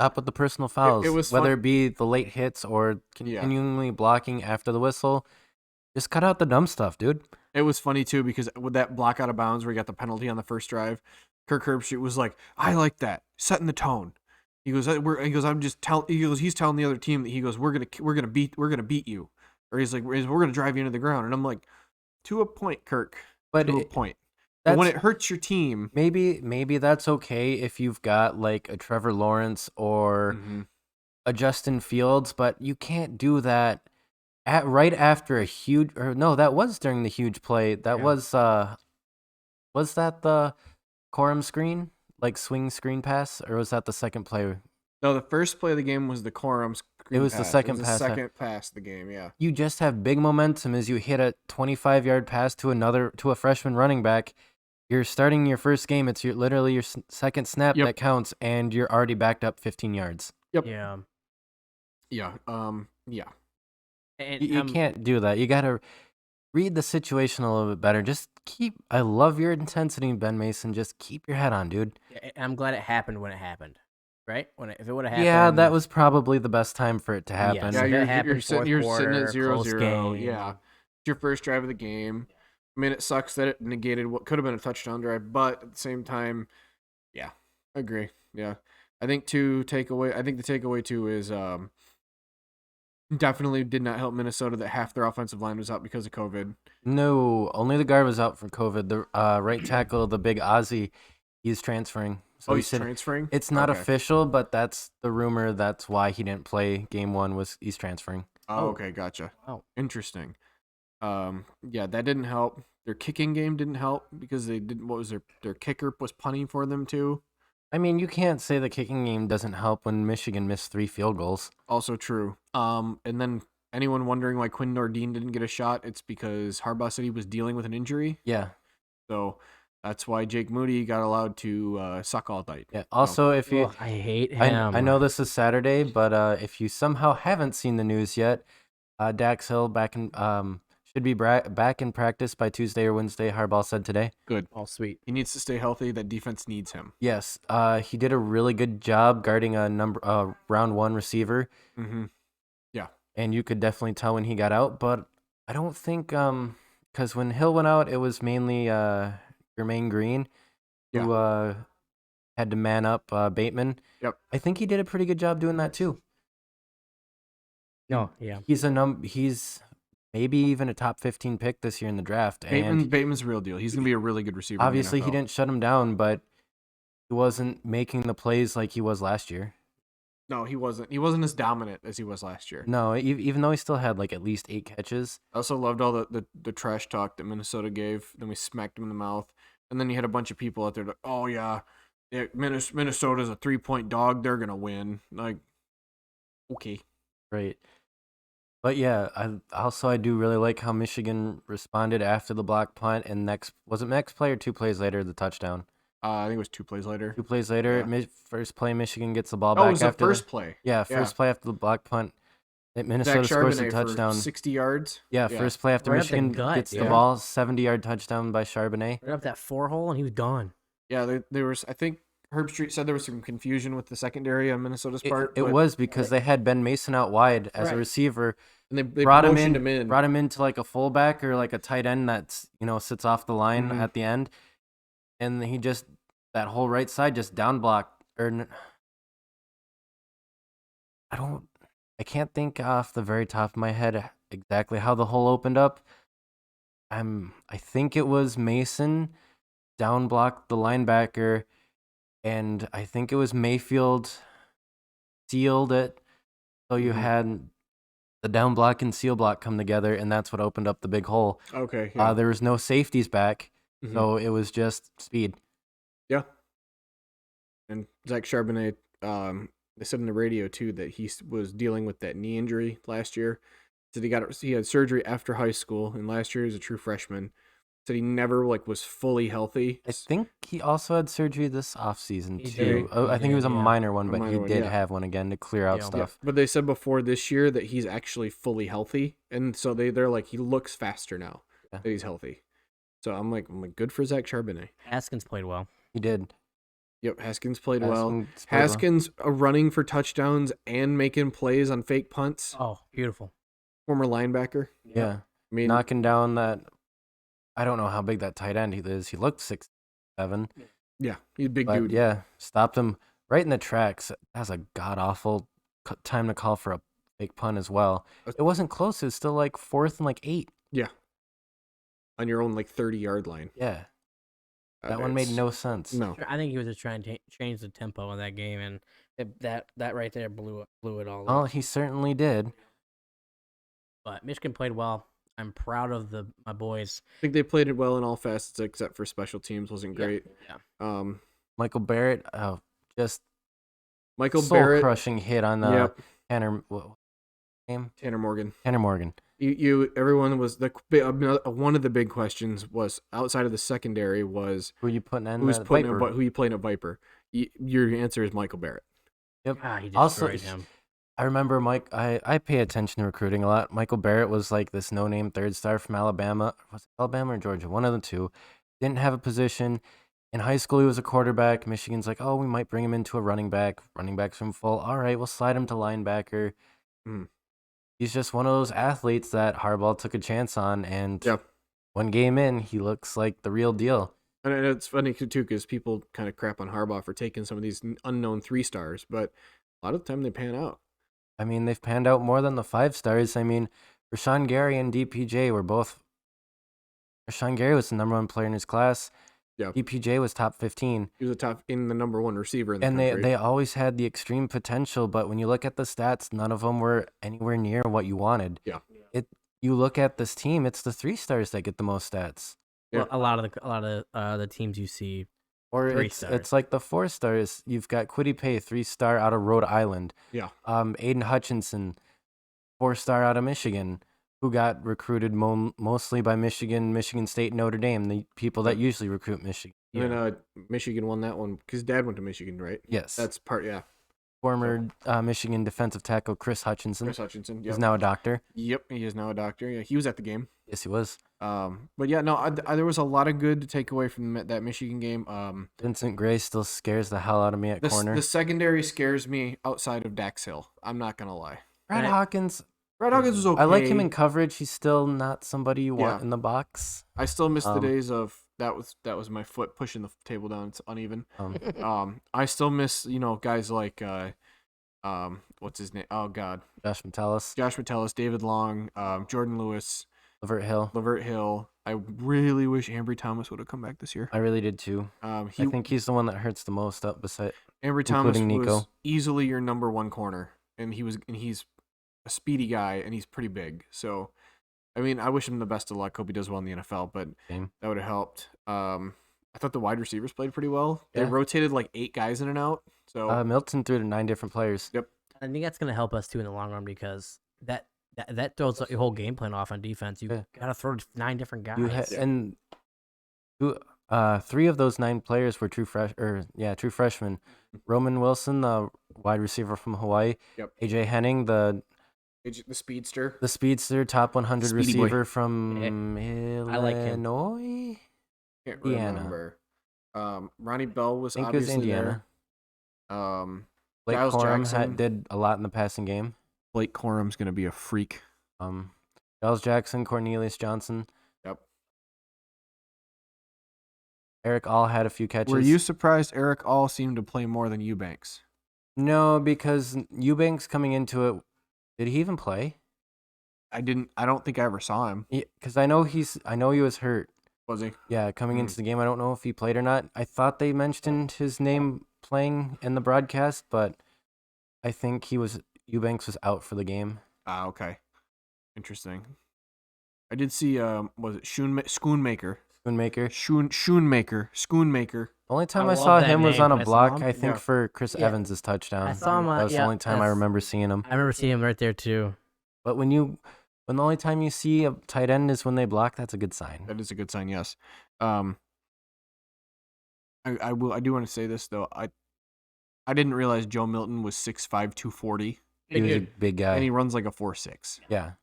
stop with the personal fouls, was whether fun- it be the late hits or Yeah. continually blocking after the whistle. Just cut out the dumb stuff, dude. It was funny too because with that block out of bounds where he got the penalty on the first drive, Kirk Herbstreit was like, "I like that, setting the tone." He goes, he's telling the other team that he goes, we're gonna beat you," or he's like, "We're gonna drive you into the ground," and I'm like, to a point, Kirk, But to a point. But when it that's hurts your team, maybe that's okay if you've got like a Trevor Lawrence or Mhm. a Justin Fields, but you can't do that at right after a huge or no, that was during the huge play. That Yeah. was that the Corum screen? Like swing screen pass, or was that the second play? No, the first play of the game was the Corum screen was the pass. second It was pass. the second pass of the game, yeah. You just have big momentum as you hit a 25-yard pass to a freshman running back. You're starting your first game. It's literally your second snap Yep. that counts, and you're already backed up 15 yards. Yep. Yeah. Yeah. Yeah. And You can't do that. You got to read the situation a little bit better. I love your intensity, Ben Mason. Just keep your head on, dude. I'm glad it happened when it happened, right? If it would have happened, Yeah, that was probably the best time for it to happen. Yeah, if it you're happened sitting fourth at quarter, 0-0. close game. Yeah. It's your first drive of the game. I mean, it sucks that it negated what could have been a touchdown drive, but at the same time, yeah, I agree. Yeah. I think the takeaway too is definitely did not help Minnesota that half their offensive line was out because of COVID. No, only the guard was out for COVID. The right tackle, the big Ozzy, he's transferring. So He's said transferring? it's not Okay. official, but that's the rumor. That's why he didn't play game one. Was he's transferring? Oh, okay, gotcha. Oh. Interesting. Yeah, that didn't help. Their kicking game didn't help because they didn't. What was their kicker was punting for them too. I mean, you can't say the kicking game doesn't help when Michigan missed 3 field goals. Also true. And then anyone wondering why Quinn Nordine didn't get a shot? It's because Harbaugh said he was dealing with an injury, Yeah, so that's why Jake Moody got allowed to suck all night. yeah. Also, if you, Ugh, I hate I him. know this is Saturday, but if you somehow haven't seen the news yet, Dax Hill should be back in practice by Tuesday or Wednesday. Harbaugh said today. Good. Oh, sweet. He needs to stay healthy. That defense needs him. Yes, he did a really good job guarding a round 1 receiver, Mm-hmm. and you could definitely tell when he got out. But I don't think because when Hill went out, it was mainly Jermaine Green who had to man up Bateman. Yep. I think he did a pretty good job doing that too. No, yeah. He's maybe even a top 15 pick this year in the draft, and Bateman's a real deal. He's gonna be a really good receiver. in the obviously he NFL. didn't shut him down, but he wasn't making the plays like he was last year. No, he wasn't. He wasn't as dominant as he was last year. No, even though he still had like at least 8 catches. I also loved all the trash talk that Minnesota gave. Then we smacked him in the mouth. And then you had a bunch of people out there that, oh, yeah Minnesota's a 3-point dog. They're going to win. Like, okay. Right. But yeah, I do really like how Michigan responded after the block punt, and next play or 2 plays later the touchdown. I think it was 2 plays later. 2 plays later, Yeah. first play Michigan gets the ball Oh, back it was the after first play. Yeah, first play after the block punt. Minnesota Zach scores a Charbonnet touchdown. for 60 yards. Yeah, first play after Right up the Michigan gut, gets the yeah. ball, 70-yard touchdown by Charbonnet. Right up that 4 hole, and he was gone. Yeah, there was, I think Herbstreit said there was some confusion with the secondary on Minnesota's part. It but- was because they had Ben Mason out wide as a Right. receiver. And they brought him motioned in, brought him into like a fullback or like a tight end that's sits off the line Mhm. at the end, and he just that whole right side just down blocked. I can't think off the very top of my head exactly how the hole opened up. I think it was Mason down blocked the linebacker, and I think it was Mayfield sealed it. So you Mhm. had the down block and seal block come together, and that's what opened up the big hole. Okay. Yeah. There was no safeties back, Mhm. so it was just speed. Yeah. And Zach Charbonnet, they said on the radio too that he was dealing with that knee injury last year. Said he had surgery after high school, and last year he was a true freshman. Said he never was fully healthy. I think he also had surgery this offseason He too. did. Oh, I think it was a He did, yeah. minor one, A but minor he one, did yeah. have one again to clear out Yeah. stuff. But they said before this year that he's actually fully healthy, and so they're like he looks faster now Yeah. that he's healthy. So I'm like good for Zach Charbonnet. Askins played well. He did. Yep, Haskins played well. Haskins played well. Haskins running for touchdowns and making plays on fake punts. Oh, beautiful. Former linebacker. Yeah. I mean, Knocking down that. I don't know how big that tight end he is. He looked 6'7", yeah, he's a big but dude. yeah, stopped him right in the tracks. That was a god awful time to call for a fake punt as well. It wasn't close. It was still like 4th and like 8. Yeah. On your own like 30-yard line. Yeah, that one made It's- no sense. No. I think he was just trying to change the tempo of that game, and that right there blew it all Oh, up. he certainly did. But Michigan played well. I'm proud of my boys. I think they played it well in all facets except for special teams wasn't great. Yeah. Michael Barrett, just Michael soul Barrett, crushing hit on the Yep. Tanner. What name? Tanner Morgan. Tanner Morgan. Everyone was one of the big questions was outside of the secondary was Who you putting in? who Viper? you playing at Viper. Your answer is Michael Barrett. Yep. He Also, destroyed him. I remember I pay attention to recruiting a lot. Michael Barrett was like this no-name 3rd star from Alabama. Was it Alabama or Georgia? One of the two. Didn't have a position. In high school, he was a quarterback. Michigan's like, oh, we might bring him into a running back. Running back's room full. All right, we'll slide him to linebacker. Mm. He's just one of those athletes that Harbaugh took a chance on. And Yeah. one game in, he looks like the real deal. And it's funny too because people kind of crap on Harbaugh for taking some of these unknown 3-stars, but a lot of the time they pan out. I mean, they've panned out more than the 5 stars. I mean, Rashawn Gary and DPJ were both. Rashawn Gary was the #1 player in his class. Yeah. DPJ was top 15. He was the #1 receiver in the And country. they always had the extreme potential, but when you look at the stats, none of them were anywhere near what you wanted. Yeah. You look at this team, it's the 3 stars that get the most stats. Yeah. Well, a lot of the teams you see. Or 3 it's stars. like the 4 stars. You've got Kwity Paye, 3-star out of Rhode Island. Yeah. Aiden Hutchinson, 4-star out of Michigan, who got recruited mostly by Michigan State, Notre Dame, the people that usually recruit Michigan. And then Michigan won that one because Dad went to Michigan, right? Yes. That's part. Yeah. Former Michigan defensive tackle Chris Hutchinson. Chris Hutchinson. He's Yep. now a doctor. Yep. He is now a doctor. Yeah. He was at the game. Yes, he was. But yeah, no, there was a lot of good to take away from that Michigan game. Vincent Gray still scares the hell out of me at corner. The secondary scares me outside of Dax Hill. I'm not gonna lie. Brad Hawkins, Brad Hawkins was okay. I like him in coverage. He's still not somebody you want Yeah. in the box. I still miss the Um, days of that was my foot pushing the table down. It's uneven. Um, I still miss guys like what's his name? Oh God, Josh Metellus, Josh Metellus, David Long, Jordan Lewis, Lavert Hill. Lavert Hill. I really wish Ambry Thomas would have come back this year. I really did too. I think he's the one that hurts the most up beside. Ambry Thomas including was Nico. easily your #1 corner, and he's a speedy guy and he's pretty big. So, I mean, I wish him the best of luck. Hope he does well in the NFL, but Same. that would have helped. I thought the wide receivers played pretty well. They Yeah. rotated like 8 guys in and out. So Milton threw to 9 different players. Yep. I think that's gonna help us too in the long run because that throws your whole game plan off on defense. You Yeah. gotta throw 9 different guys. You and 3 of those 9 players were true freshmen. Roman Wilson, the wide receiver from Hawaii. Yep. AJ Henning, the speedster. speedster, top 100 Speedy boy. receiver from I like him. Illinois. Can't Indiana. remember. Ronnie Bell was I think it was obviously Indiana. there. Blake Giles Corum Jackson. did a lot in the passing game. Blake Corum's gonna be a freak. Giles Jackson, Cornelius Johnson, Yep. Eric all had a few catches. Were you surprised Eric All seemed to play more than Eubanks? No, because Eubanks coming into it, did he even play? I don't think I ever saw him. Because I know he was hurt. Was he? Yeah, coming Hmm. into the game, I don't know if he played or not. I thought they mentioned his name playing in the broadcast, but I think Eubanks was out for the game. Ah, okay. Interesting. I did see was it Schoonmaker? Schoonmaker. Schoonmaker. The only time I I, love saw that him was name. on a I saw block, him. I think, Yeah. for Chris Yeah. Evans' touchdown. I saw him. That was the only time I remember seeing him. I remember seeing him right there too. But when the only time you see a tight end is when they block, that's a good sign. That is a good sign, yes. I do want to say this though. I didn't realize Joe Milton was 6'5", 240, He was a big guy. and he runs like a 4.6. Yeah.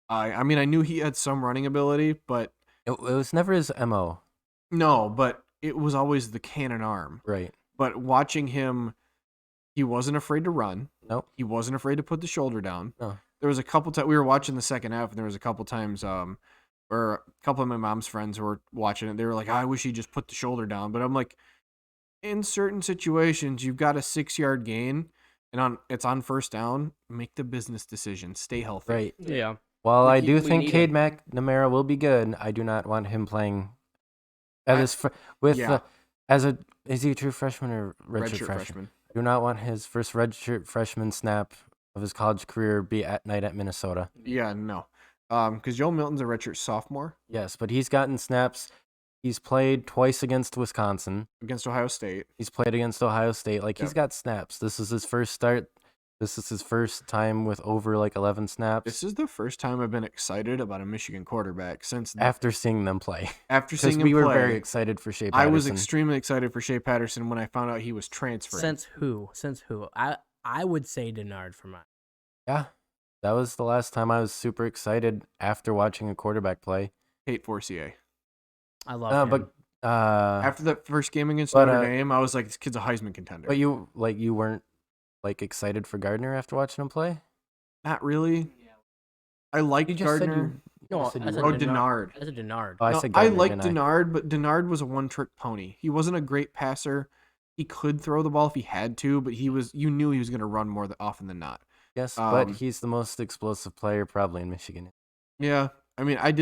I mean, I knew he had some running ability, but It was never his MO. no, but it was always the cannon arm. Right. but watching him, he wasn't afraid to run. Nope. He wasn't afraid to put the shoulder down. No. There was a couple times we were watching the second half, and there was a couple times where a couple of my mom's friends were watching it. They were like, "I wish he just put the shoulder down," but I'm like, in certain situations, you've got a 6-yard gain, and it's on first down. Make the business decision. Stay healthy. Right. Yeah. While We I keep- do we think need Cade him. McNamara will be good, I do not want him playing at I- his with yeah. is he a true freshman or redshirt Redshirt freshman? freshman. I do not want his first redshirt freshman snap of his college career be at night at Minnesota. Yeah, no. Because Joe Milton's a redshirt sophomore Yes, but he's gotten snaps. He's played twice against Wisconsin. against Ohio State. He's played against Ohio State. Like, he's Yep. got snaps. This is his first start. This is his first time with over like 11 snaps This is the first time I've been excited about a Michigan quarterback since after seeing them play. after Because seeing him we were play. very excited for Shea I Patterson. was extremely excited for Shea Patterson when I found out he was transferring. Since who? I would say Denard for mine. Yeah, that was the last time I was super excited after watching a quarterback play. Tate Forcier. I love him. But After the first game against but, Notre Dame, I was like, this kid's a Heisman contender. but you weren't like excited for Gardner after watching him play? Not really. I liked You just said Gardner. No, you said I you said weren't. Denard. I said Denard. Oh, I No, said I Gardner, liked didn't I? Denard, but Denard was a one-trick pony. He wasn't a great passer. He could throw the ball if he had to, but you knew he was going to run more often than not. Yes, but Um, he's the most explosive player probably in Michigan. Yeah, I mean, I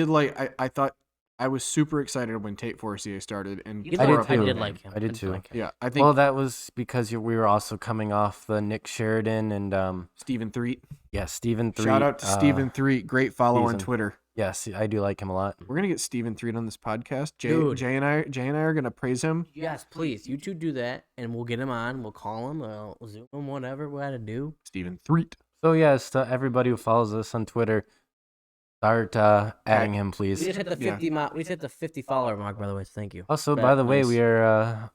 thought I was super excited when Tate Forcier started, and You I tore did up too. the I did game. like him. I did too. like him. Yeah, I think Well, that was because we were also coming off the Nick Sheridan and Stephen Threet. Stephen Threet. Shout out to Stephen Threet, great follow on season. Twitter. Yes, I do like him a lot. We're gonna get Stephen Threet on this podcast. Dude. Jay and I are gonna praise him. Yes, please. You two do that, and we'll get him on. We'll call him. We'll Zoom him. Whatever we got to do. Stephen Threet. So yes, to everybody who follows us on Twitter, start adding him, We please. just hit the 50 we just hit the 50 follower mark, by the way. Thank you. Also, That- by the way, nice. we are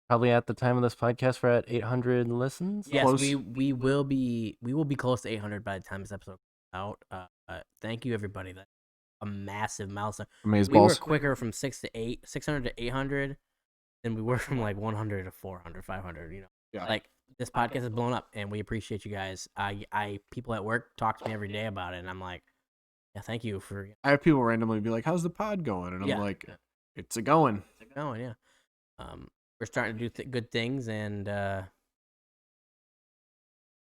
probably at the time of this podcast, we're at 800 listens. Yes, Close. we will be close to 800 by the time this episode comes out. Thank you everybody. That's a massive milestone. Amaze We were balls. quicker from 600 to 800 than we were from like 100 to 400, 500. You know, Yeah. like this podcast is blown up, and we appreciate you guys. I people at work talk to me every day about it, and I'm like, yeah, thank you for I have people randomly be like, "How's the pod going?" And I'm Yeah. like, "It's a going." going. Yeah, we're starting to do good things, and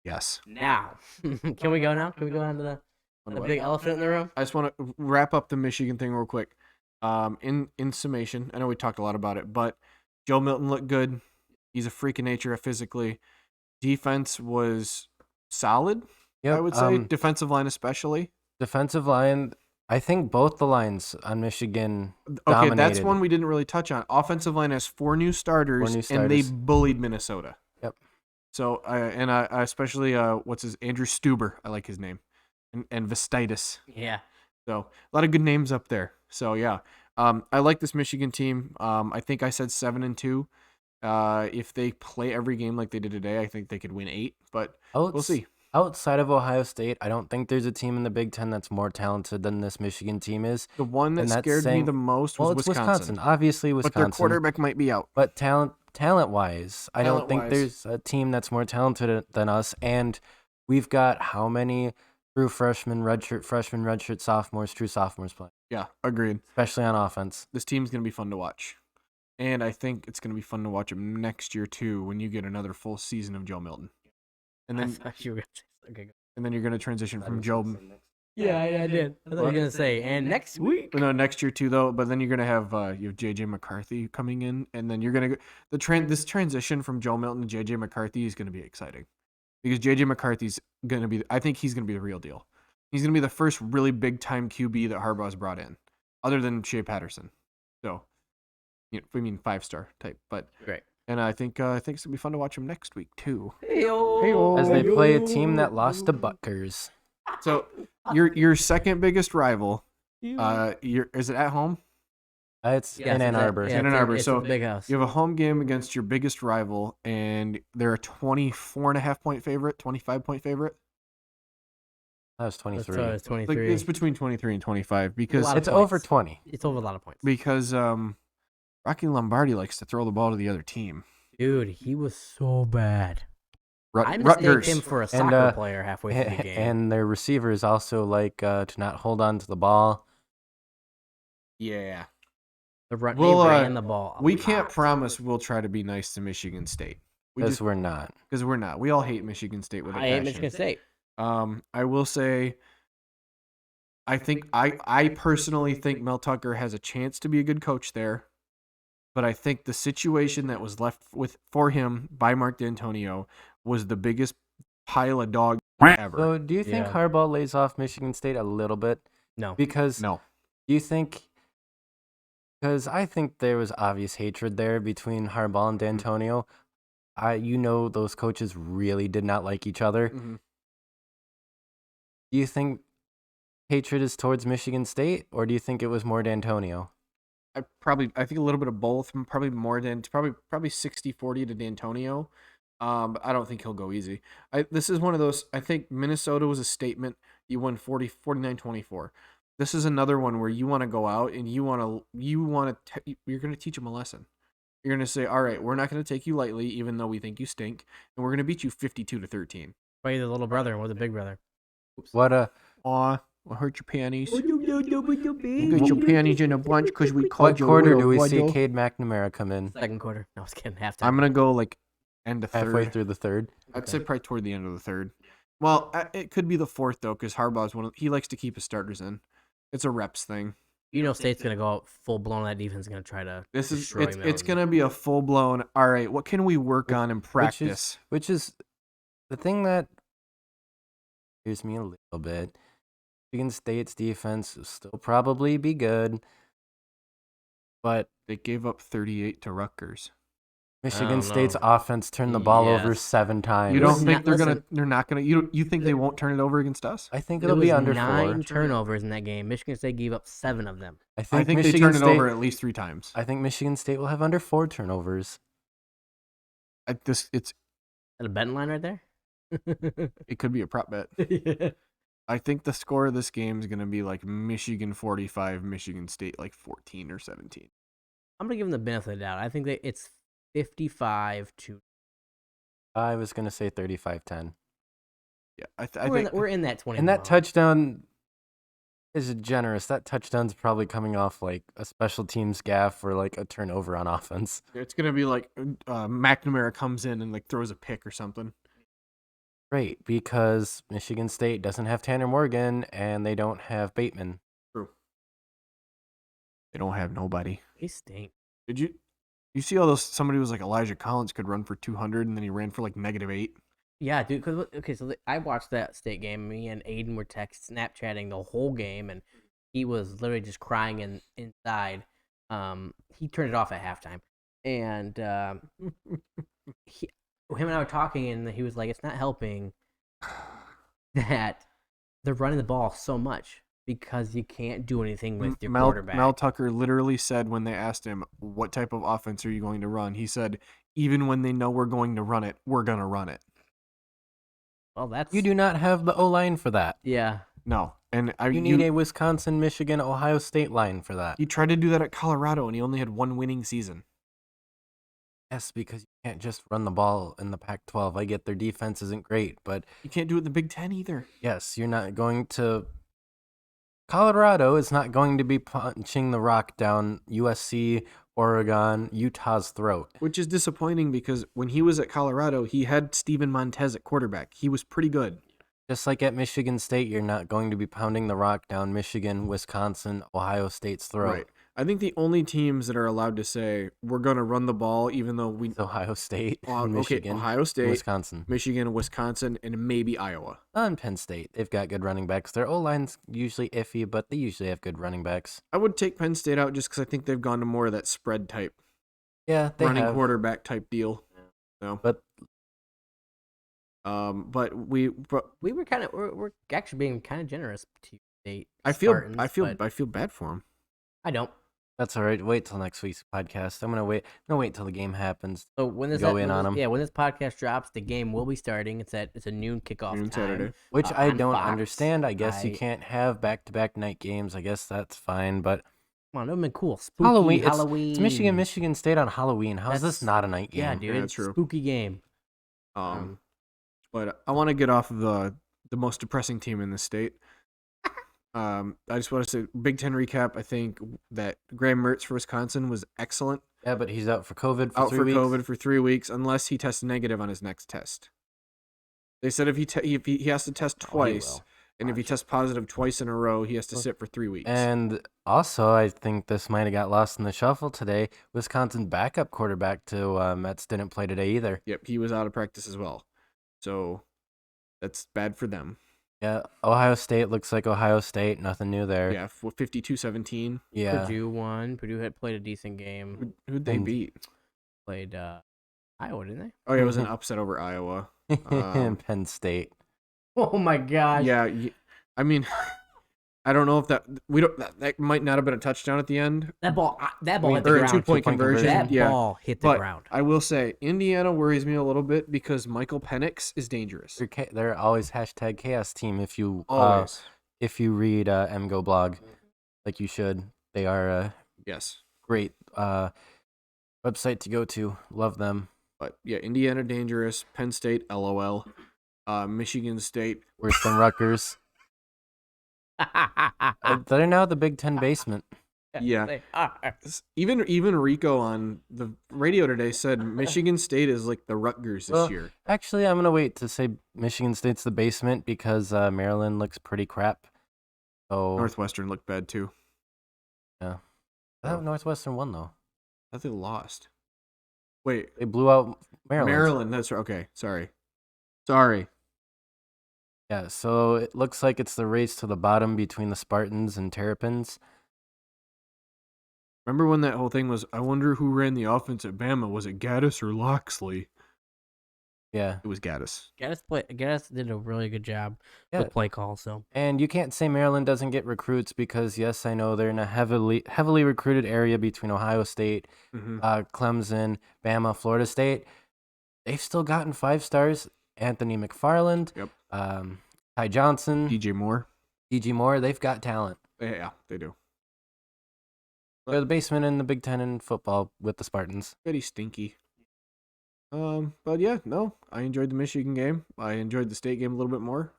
Yes. now can we go now? Can we go on to the big elephant in the room? I just want to wrap up the Michigan thing real quick. In summation, I know we talked a lot about it, but Joe Milton looked good. He's a freak of nature physically. Defense was solid, Yep, I would say. Defensive line especially. defensive line. I think both the lines on Michigan Okay, that's dominated. one we didn't really touch on. Offensive line has 4 new starters, new and they starters. bullied Minnesota. Yep. So, I especially Andrew Stuber. I like his name, and Vestitis. Yeah. So a lot of good names up there. So yeah, I like this Michigan team. I think I said 7-2. If they play every game like they did today, I think they could win 8. But we'll see. Outside of Ohio State, I don't think there's a team in the Big Ten that's more talented than this Michigan team is. The one that And that's scared me saying- the most Well, was it's Wisconsin. Obviously, But Wisconsin. their quarterback might be out. But talent-wise, I don't think Talent-wise. there's a team that's more talented than us. And we've got how many true freshmen, redshirt sophomores, true sophomores playing, Yeah, agreed. especially on offense. This team's gonna be fun to watch, and I think it's gonna be fun to watch them next year too when you get another full season of Joe Milton, and I then thought you were gonna say, okay, go. and then you're gonna transition from Joe. Yeah, I did. I thought you were gonna say, and next week. No, next year too though. But then you're gonna have you have JJ McCarthy coming in, and then you're gonna this transition from Joe Milton to JJ McCarthy is gonna be exciting, because JJ McCarthy's gonna be. I think he's gonna be the real deal. He's gonna be the first really big time QB that Harbaugh's brought in, other than Shea Patterson. So, we mean 5-star type, but Great. and I think it's gonna be fun to watch him next week too. Hey-o. As they play a team that lost to Butgers. So your second biggest rival, is it at home? It's Yes, in Ann it's at- Arbor. yeah, In Ann it's Arbor, it's so a big house. You have a home game against your biggest rival, and they're a 24.5-point favorite, 25-point favorite. That was It's 23. 23. It's between 23 and 25 because lot of It's over points. 20. It's over a lot of points. Rocky Lombardi likes to throw the ball to the other team. Dude, he was so bad. I mistake Rutgers. him for a And, soccer player halfway through the game. And their receivers also like to not hold on to the ball. Yeah. They We'll, ran the ball. a We can't lot. promise we'll try to be nice to Michigan State. Because we're not. Because we're not. We all hate Michigan State with a I passion. hate Michigan State. I will say, I personally think Mel Tucker has a chance to be a good coach there, but I think the situation that was left for him by Mark D'Antonio was the biggest pile of dog ever. So do you think Yeah. Harbaugh lays off Michigan State a little bit? No. Because No. do you think? Because I think there was obvious hatred there between Harbaugh and D'Antonio. Those coaches really did not like each other. Mhm. Do you think hatred is towards Michigan State, or do you think it was more D'Antonio? I think a little bit of both. Probably more than probably 60-40 to D'Antonio. But I don't think he'll go easy. This is one of those. I think Minnesota was a statement. You won 49-24. This is another one where you want to go out and you're going to teach them a lesson. You're going to say, all right, we're not going to take you lightly, even though we think you stink, and we're going to beat you 52-13. Why you're the little brother and we're the big brother. Oops. What a Aw, we'll hurt your panties. You get your panties in a bunch because we called what you quarter little do we see brother. Cade McNamara come in? Second quarter. No, I was kidding. Halftime. I'm going to go like end of Halfway third. through the third. I'd say probably toward the end of the third. Well, it could be the fourth though, because Harbaugh's he likes to keep his starters in. It's a reps thing. State's gonna go out full blown. That defense is gonna try to. It's Mountain. gonna be a full blown. All right, what can we work on in practice? Which is the thing that scares me a little bit. Michigan State's defense will still probably be good, but They gave up 38 to Rutgers. Michigan don't State's know. offense turned the ball over Yes. 7 times. You don't Listen, think listen. they're not gonna? You think they won't turn it over against us? I think There it'll be was under 9 4. turnovers in that game. Michigan State gave up 7 of them. I I think think they Michigan turn it State, over at least 3 times. I think Michigan State will have under 4 turnovers. It's At a betting line right there. it could be a prop bet. I think the score of this game is gonna be like Michigan 45, Michigan State like 14 or 17. I'm gonna give them the benefit of the doubt. I think that it's 55 to. I was going to say 35-10. Yeah, I think We're in that 20. And that touchdown is generous. That touchdown's probably coming off like a special teams gaff or like a turnover on offense. it's gonna be like McNamara comes in and like throws a pick or something. Great, because Michigan State doesn't have Tanner Morgan and they don't have Bateman. True. They don't have nobody. They stink. Did you see all those? Somebody was like Elijah Collins could run for 200 and then he ran for like -8. Yeah, dude. So I watched that state game. Me and Aiden were Snapchatting the whole game, and he was literally just crying inside. He turned it off at halftime, and him and I were talking, and he was like, "It's not helping that they're running the ball so much because you can't do anything with your quarterback." Mel Tucker literally said when they asked him, what type of offense are you going to run? He said, even when they know we're going to run it, we're going to run it. Well, that's You do not have the O-line for that. yeah. No. And You need a Wisconsin, Michigan, Ohio State line for that. he tried to do that at Colorado and he only had one winning season. Yes, because you can't just run the ball in the Pac-12. I get their defense isn't great, but You can't do it in the Big Ten either. yes, you're not going to. Colorado is not going to be punching the rock down USC, Oregon, Utah's throat. Which is disappointing because when he was at Colorado, he had Steven Montez at quarterback. He was pretty good. Just like at Michigan State, you're not going to be pounding the rock down Michigan, Wisconsin, Ohio State's throat. Right. I think the only teams that are allowed to say we're going to run the ball, even though we It's Ohio State, okay, Michigan, Ohio State, Wisconsin, Michigan, Wisconsin, and maybe Iowa. and Penn State. They've got good running backs. Their O-line's usually iffy, but they usually have good running backs. I would take Penn State out just because I think they've gone to more of that spread type, Yeah, they running have. quarterback type deal. So, But but We were we're actually being kind of generous to State. I Spartans, but feel bad for him. I don't. that's all right. Wait till next week's podcast. I'm gonna wait till the game happens. So when this Go in on 'em. Yeah, when this podcast drops, the game will be starting. It's a noon kickoff Noon time. Saturday. Which I on don't Fox. understand. I guess you I- can't have back-to-back night games. I guess that's fine, but Come on, it would have been cool. Spooky Halloween. Halloween. It's Michigan State on Halloween. How is this That's- not a night game? Yeah, dude. Yeah, true. Spooky game. But I want to get off of the most depressing team in the state. I just want to say, Big Ten recap. I think that Graham Mertz for Wisconsin was excellent. Yeah, but he's out for COVID for Out 3 for weeks. COVID for 3 weeks, unless he tests negative on his next test. They said if he has to test Oh, he twice, will. and if he tests positive twice in a row, he has to sit for 3 weeks. And also, I think this might have got lost in the shuffle today. Wisconsin's backup quarterback to Mets didn't play today either. Yep, he was out of practice as well. So that's bad for them. Yeah, Ohio State looks like Ohio State. Nothing new there. Yeah, 52-17. Yeah. Purdue won. Purdue had played a decent game. Who'd they And- beat? Played Iowa, didn't they? Oh, yeah, it was an upset over Iowa. Penn State. Oh my gosh. Yeah, I mean, I don't know if that might not have been a touchdown at the end, That ball hit or the a ground. 2-point conversion. That Yeah, ball hit the but ground. I will say Indiana worries me a little bit because Michael Penix is dangerous. They're always hashtag chaos team if you Always. read MGO blog, like you should. They are a Yes. great website to go to. Love them. But yeah, Indiana dangerous. Penn State, LOL. Michigan State. Worse than Rutgers. They're now the Big Ten basement. Yeah. They are. Even Rico on the radio today said Michigan State is like the Rutgers this Well, year. Actually, I'm gonna wait to say Michigan State's the basement because Maryland looks pretty crap. So Northwestern looked bad too. I thought Northwestern won though. I think they lost. Wait, They blew out Maryland. Maryland. That's right. Okay, sorry. Yeah, so it looks like it's the race to the bottom between the Spartans and Terrapins. Remember when that whole thing was? I wonder who ran the offense at Bama. Was it Gaddis or Loxley? Yeah, It was Gaddis. Gaddis did a really good job Yeah. with play call. So and you can't say Maryland doesn't get recruits because yes, I know they're in a heavily recruited area between Ohio State, Mm-hmm. Clemson, Bama, Florida State. They've still gotten 5 stars. Anthony McFarland, Yep. Ty Johnson, DJ Moore. DG Moore. They've got talent. Yeah, they do. They're the basement in the Big Ten in football with the Spartans. Pretty stinky. But yeah, no, I enjoyed the Michigan game. I enjoyed the state game a little bit more.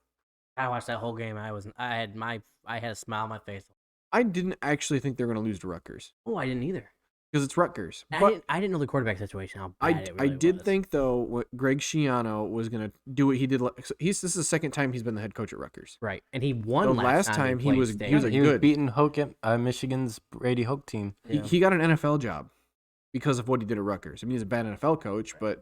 I watched that whole game. I had a smile on my face. I didn't actually think they were going to lose to Rutgers Oh, I didn't either. because it's Rutgers. I But didn't know the quarterback situation. How I bad it really did was. think though what Greg Schiano was going to do what he did. This is the second time he's been the head coach at Rutgers. Right, and he won The last last time time he played was- State. he was a He was good- beating Michigan's Brady Hoke team. Yeah. He got an NFL job because of what he did at Rutgers. I mean, he's a bad NFL coach, but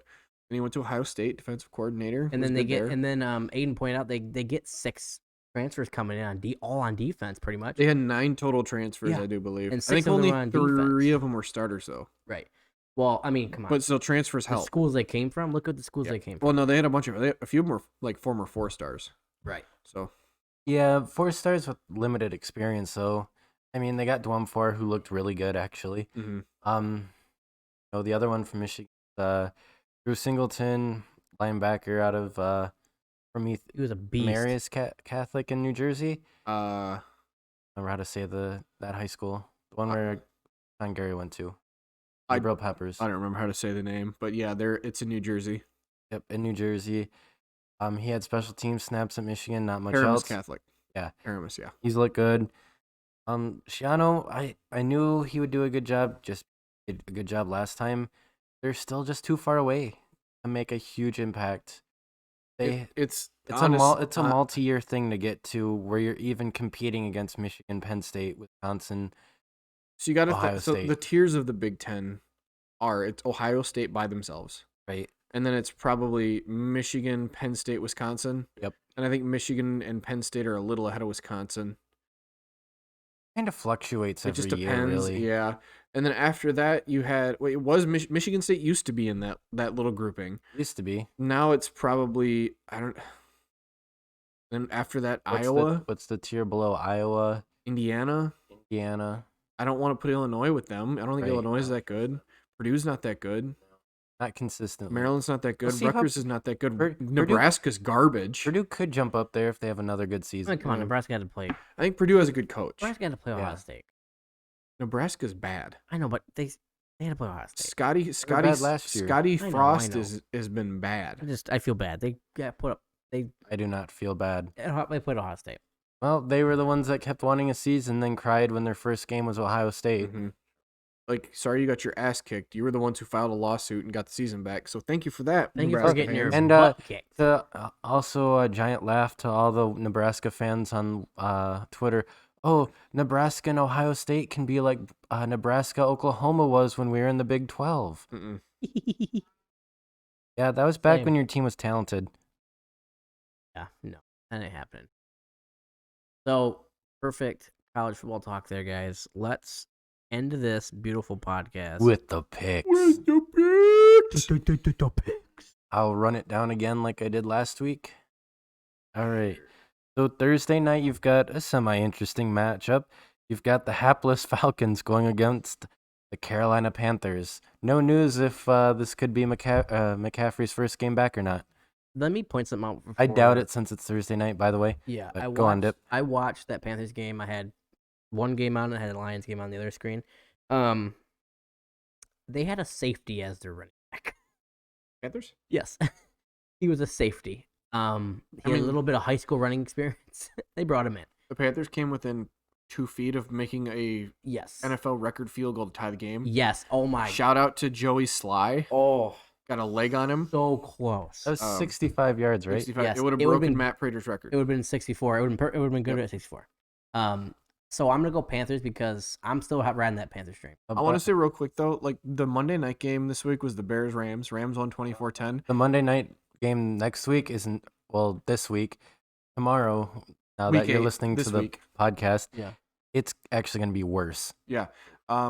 then he went to Ohio State, defensive coordinator. and was then they good get there. and then Aiden pointed out they get 6 transfers coming in all on defense pretty much. They had 9 total transfers, Yeah. I do believe. And I 6 think of them only were on 3 defense. of them were starters though. Right. Well, I mean, come on. But still, transfers the help. schools they came from. Look at the schools Yeah. they came from. Well, no, they had a few more like former 4 stars. Right. So Yeah, 4 stars with limited experience, though. I mean, they got Dwumfor, who looked really good, actually. mhm. The other one from Michigan, Drew Singleton, linebacker out of He was a beast. Marius Catholic in New Jersey. uh, I don't remember how to say that high school, the one where John Gary went to. I- Gabriel Peppers. I don't remember how to say the name, but yeah, it's in New Jersey. Yep, in New Jersey. He had special team snaps at Michigan, not much Paramus else. Catholic. Yeah. Paramus, yeah. He's looked good. Schiano, I knew he would do a good job. Just did a good job last time. They're still just too far away to make a huge impact. It's It's honest- a multi-year thing to get to where you're even competing against Michigan, Penn State, Wisconsin. So you got Ohio to so State. the tiers of the Big Ten it's Ohio State by themselves, Right. and then it's probably Michigan, Penn State, Wisconsin. Yep. And I think Michigan and Penn State are a little ahead of Wisconsin. Kind of fluctuates It every just year, depends, really. yeah. And then after that, you had it was Michigan State used to be in that little grouping. Used to be. Now it's probably I don't. Then after that, Iowa, What's the tier below Iowa, Indiana. Indiana? I don't want to put Illinois with them. I don't think Right. Illinois is that good. Purdue's not that good. Not consistently. Maryland's not that good. see how Rutgers is not that good. Purdue- Nebraska's garbage. Purdue could jump up there if they have another good I season. mean, come on, Yeah. Nebraska had to play. I think Purdue has a good coach. Nebraska had to play Ohio Yeah. State. Nebraska's bad. I know, but they had to play Ohio State. Scotty last year. Scotty I know, Frost I know. has been bad. I feel bad. They got put up. I do not feel bad. They played Ohio State. Well, they were the ones that kept wanting a season, then cried when their first game was Ohio State. Mhm. Like, sorry you got your ass kicked. You were the ones who filed a lawsuit and got the season back. So thank you for that. Thank you for Nebraska getting your fans. And, butt kicked. Also, a giant laugh to all the Nebraska fans on Twitter. Oh, Nebraska and Ohio State can be like Nebraska, Oklahoma was when we were in the Big 12. Mm-mm. Yeah, that was back Same. when your team was talented. Yeah, no, that ain't happening. So, perfect college football talk there, guys. Let's end this beautiful podcast. With the picks. I'll run it down again like I did last week. All right. So Thursday night, you've got a semi-interesting matchup. You've got the hapless Falcons going against the Carolina Panthers. No news if this could be McCaffrey's first game back or not. Let me point something out. I doubt before- it since it's Thursday night, by the way. Yeah, But go on, Dip. I watched that Panthers game. I had one game on, and I had a Lions game on the other screen. They had a safety as their running back. Panthers? Yes, he was a safety. He had a mean- little bit of high school running experience. They brought him in. The Panthers came within 2 feet of making a Yes. NFL record field goal to tie the game. Yes. Oh my. Shout out to Joey Sly. Oh, Got a leg on him. so close. That was Um, 65 yards, right? 65. Yes, It would have it would've broken been- Matt Prater's record. It would have been 64. It would have been good Yep. at 64. So I'm gonna go Panthers because I'm still riding that Panthers stream. I want to say real quick though, like the Monday night game this week was the Bears Rams. Rams won 24-10. The Monday night game next week isn't, well, this week. Tomorrow, now Week that you're 8, listening to this the week. podcast, Yeah. it's actually going to be worse. Yeah.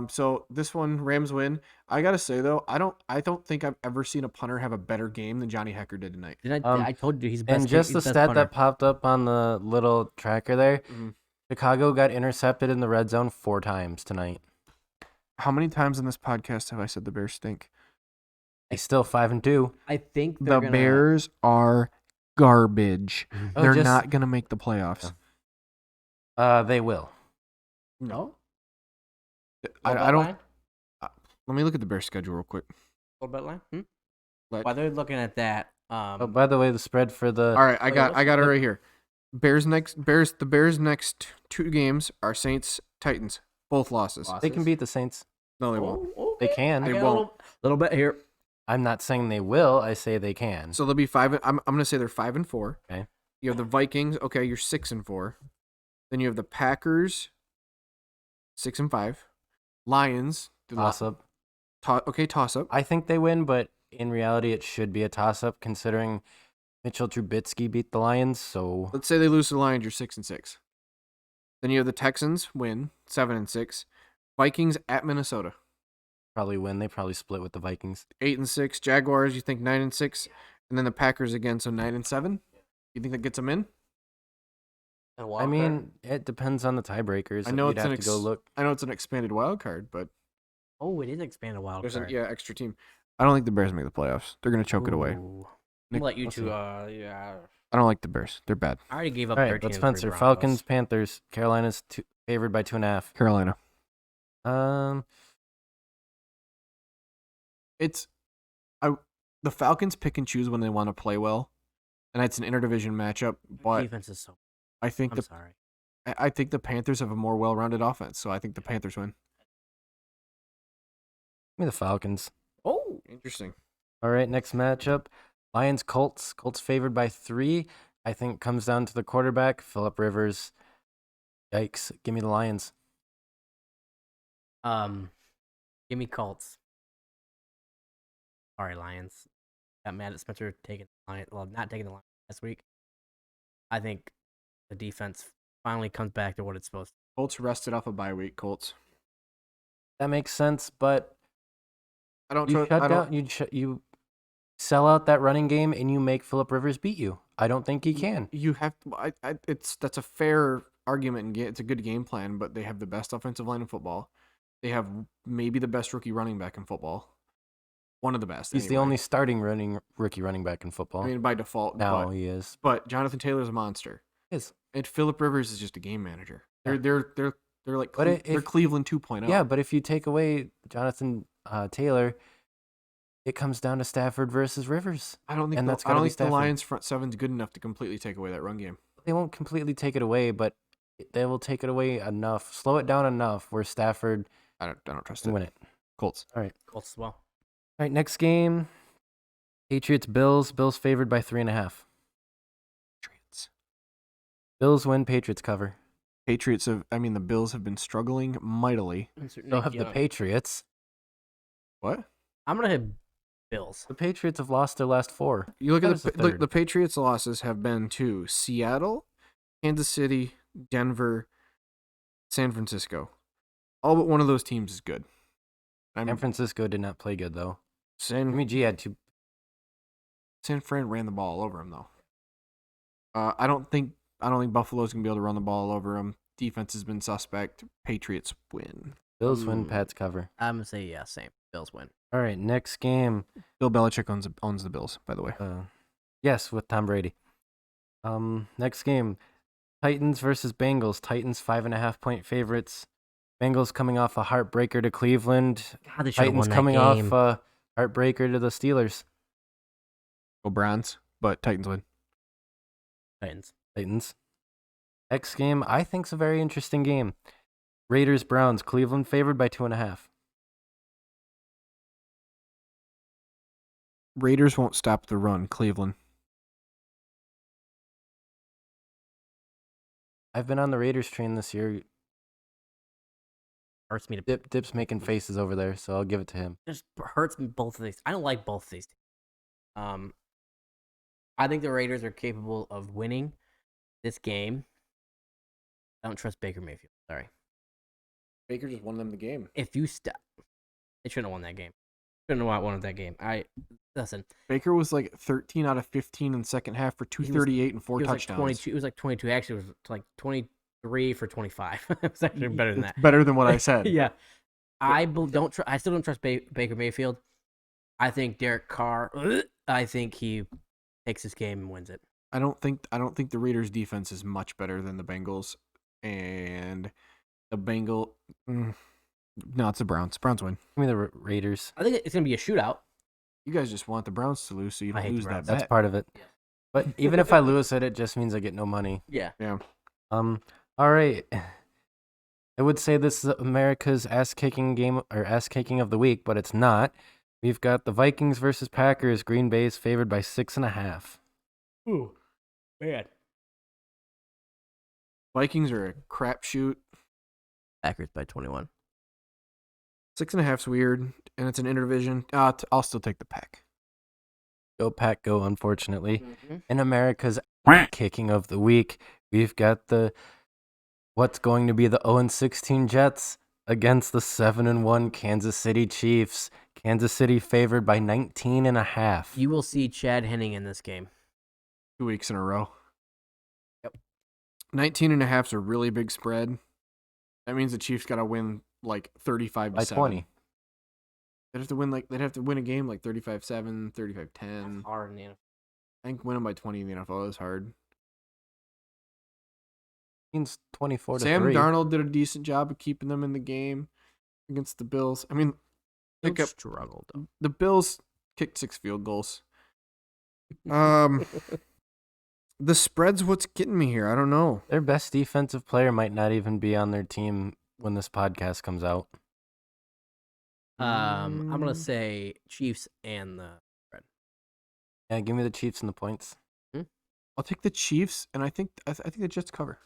So this one Rams win. I gotta say though, I don't think I've ever seen a punter have a better game than Johnny Hecker did tonight. Did Um, I told you he's best. And just the he's best stat punter. that popped up on the little tracker there, Mhm. Chicago got intercepted in the red zone 4 times tonight. How many times in this podcast have I said the Bears stink? They still 5-2. I think The they're gonna, Bears are garbage. Oh, They're just- not gonna make the playoffs. They will. No. I don't. Let me look at the Bears schedule real quick. Little bet line. Let- While they're looking at that, Oh, by the way, the spread for the All right, I wait, got what's it the- right here. The Bears next 2 games are Saints Titans, both losses. they can beat the Saints. No, they won't. They can. I They got a won't. little bit here. I'm not saying they will. I say they can. So they'll be 5. I'm gonna say they're 5-4. Okay. You have the Vikings. Okay, you're 6-4. Then you have the Packers, 6-5. Lions. Toss up. Toss up. I think they win, but in reality, it should be a toss up considering Mitchell Trubisky beat the Lions. So Let's say they lose to the Lions. You're 6-6. Then you have the Texans win 7-6. Vikings at Minnesota probably win. They probably split with the Vikings. 8-6. Jaguars you think 9-6, and then the Packers again, so 9-7. You think that gets them in? I mean, it depends on the tiebreakers. I know You'd it's an have to go look. I know it's an expanded wild card, but oh, it is expanded wild there's card. an extra team. I don't think the Bears make the playoffs. They're gonna choke it away. Ooh. Nick, I'll let you we'll two. see. Yeah. I don't like the Bears. They're bad. I already gave up All right, 13. but to the Spencer, Broncos. Falcons, Panthers. Carolina's favored by 2.5. Carolina. The Falcons pick and choose when they want to play well, and it's an interdivision matchup. But Defense is so. I think I'm sorry. I think the Panthers have a more well-rounded offense, so I think the Panthers win. Give me the Falcons. Oh, Interesting. All right, next matchup. Lions, Colts. Colts favored by 3. I think comes down to the quarterback, Phillip Rivers. Yikes. Give me the Lions. give me Colts. Sorry, Lions. Got mad at Spencer taking the Lions. Well, not taking the Lions last week. I think the defense finally comes back to what it's supposed to. Colts rested off a bye week. Colts. That makes sense, but I don't. you tr- I shut don't. down. You sell out that running game and you make Phillip Rivers beat you. I don't think he can. You have. That's a fair argument, and it's a good game plan. But they have the best offensive line in football. They have maybe the best rookie running back in football. One of the best. He's the anyway. only starting rookie running back in football. I mean, by default. now but, he is. but Jonathan Taylor's a monster. Is And Phillip Rivers is just a game manager. Yeah. They're They're like But they're if- Cleveland 2.0. Yeah, but if you take away Jonathan Taylor, it comes down to Stafford versus Rivers. I don't think and the, that's I gotta don't be think the Stafford. Lions front seven's good enough to completely take away that run game. They won't completely take it away, but they will take it away enough, slow it down enough where Stafford I don't trust can it. win it. Colts. Colts as well. All right, next game. Patriots Bills. Bills favored by 3.5. Patriots. Bills win. Patriots cover. The Bills have been struggling mightily. They'll have the Patriots. What? I'm gonna hit Bills. The Patriots have lost their last 4. You look That at was the, the look, third. the Patriots' losses have been to Seattle, Kansas City, Denver, San Francisco. All but one of those teams is good. San Francisco did not play good though. San Jimmy G had 2. San Fran ran the ball all over him though. I don't think Buffalo's gonna be able to run the ball all over him. Defense has been suspect. Patriots win. Bills win. Ooh. Pats cover. I'm gonna say yeah, same. Bills win. All right, next game. Bill Belichick owns the Bills, by the way. Yes, with Tom Brady. Next game. Titans versus Bengals. Titans 5.5-point favorites. Bengals coming off a heartbreaker to Cleveland. God, they should have Titans won that coming game. off a heartbreaker to the Steelers. Go Browns, but Titans win. Titans. Titans. Next game, I think, is a very interesting game. Raiders Browns. Cleveland favored by 2.5. Raiders won't stop the run. Cleveland. I've been on the Raiders train this year. Hurts me to Dip's making faces over there, so I'll give it to him. just hurts me both of these. I don't like both of these teams. I think the Raiders are capable of winning this game. I don't trust Baker Mayfield. Sorry. Baker just won them the game. If you stop, they shouldn't have won that game. Shouldn't have won that game. Listen. Baker was like 13 out of 15 in the second half for 238 and 4 He was touchdowns. Like 22. It was like 22. Actually, it was like 23 for 25. It was actually better than It's that. better than what I said. Yeah. I still don't trust Baker Mayfield. I think Derek Carr. I think he takes this game and wins it. I don't think the Raiders defense is much better than the Bengals, and the no, it's the Browns. Browns win. Give me the Raiders. I think it's gonna be a shootout. You guys just want the Browns to lose so you I don't hate the lose that Browns. That's bet. part of it. But even if I lose it, it just means I get no money. Yeah. Yeah. All right. I would say this is America's ass-kicking game or ass-kicking of the week, but it's not. We've got the Vikings versus Packers. Green Bay is favored by 6.5. Ooh, man. Vikings are a crapshoot. Packers by 21. 6.5's weird, and it's an interdivision. I'll still take the Pack. Go Pack, go, unfortunately. Mm-hmm. In America's kicking of the week, we've got what's going to be the 0-16 Jets against the 7-1 Kansas City Chiefs. Kansas City favored by 19.5. You will see Chad Henning in this game. 2 weeks in a row. Yep. 19.5's a really big spread. That means the Chiefs got to win like 35 by to 20. They'd have to win a game like 35-7, 35-10. Hard in the NFL. I think winning by 20 in the NFL is hard. Means 24 to Sam 3. Darnold did a decent job of keeping them in the game against the Bills. I mean, pick up Struggled though. the Bills kicked 6 field goals. The spread's what's getting me here. I don't know. Their best defensive player might not even be on their team when this podcast comes out. I'm gonna say Chiefs and the spread. Yeah, give me the Chiefs and the points. I'll take the Chiefs, and I think the Jets cover.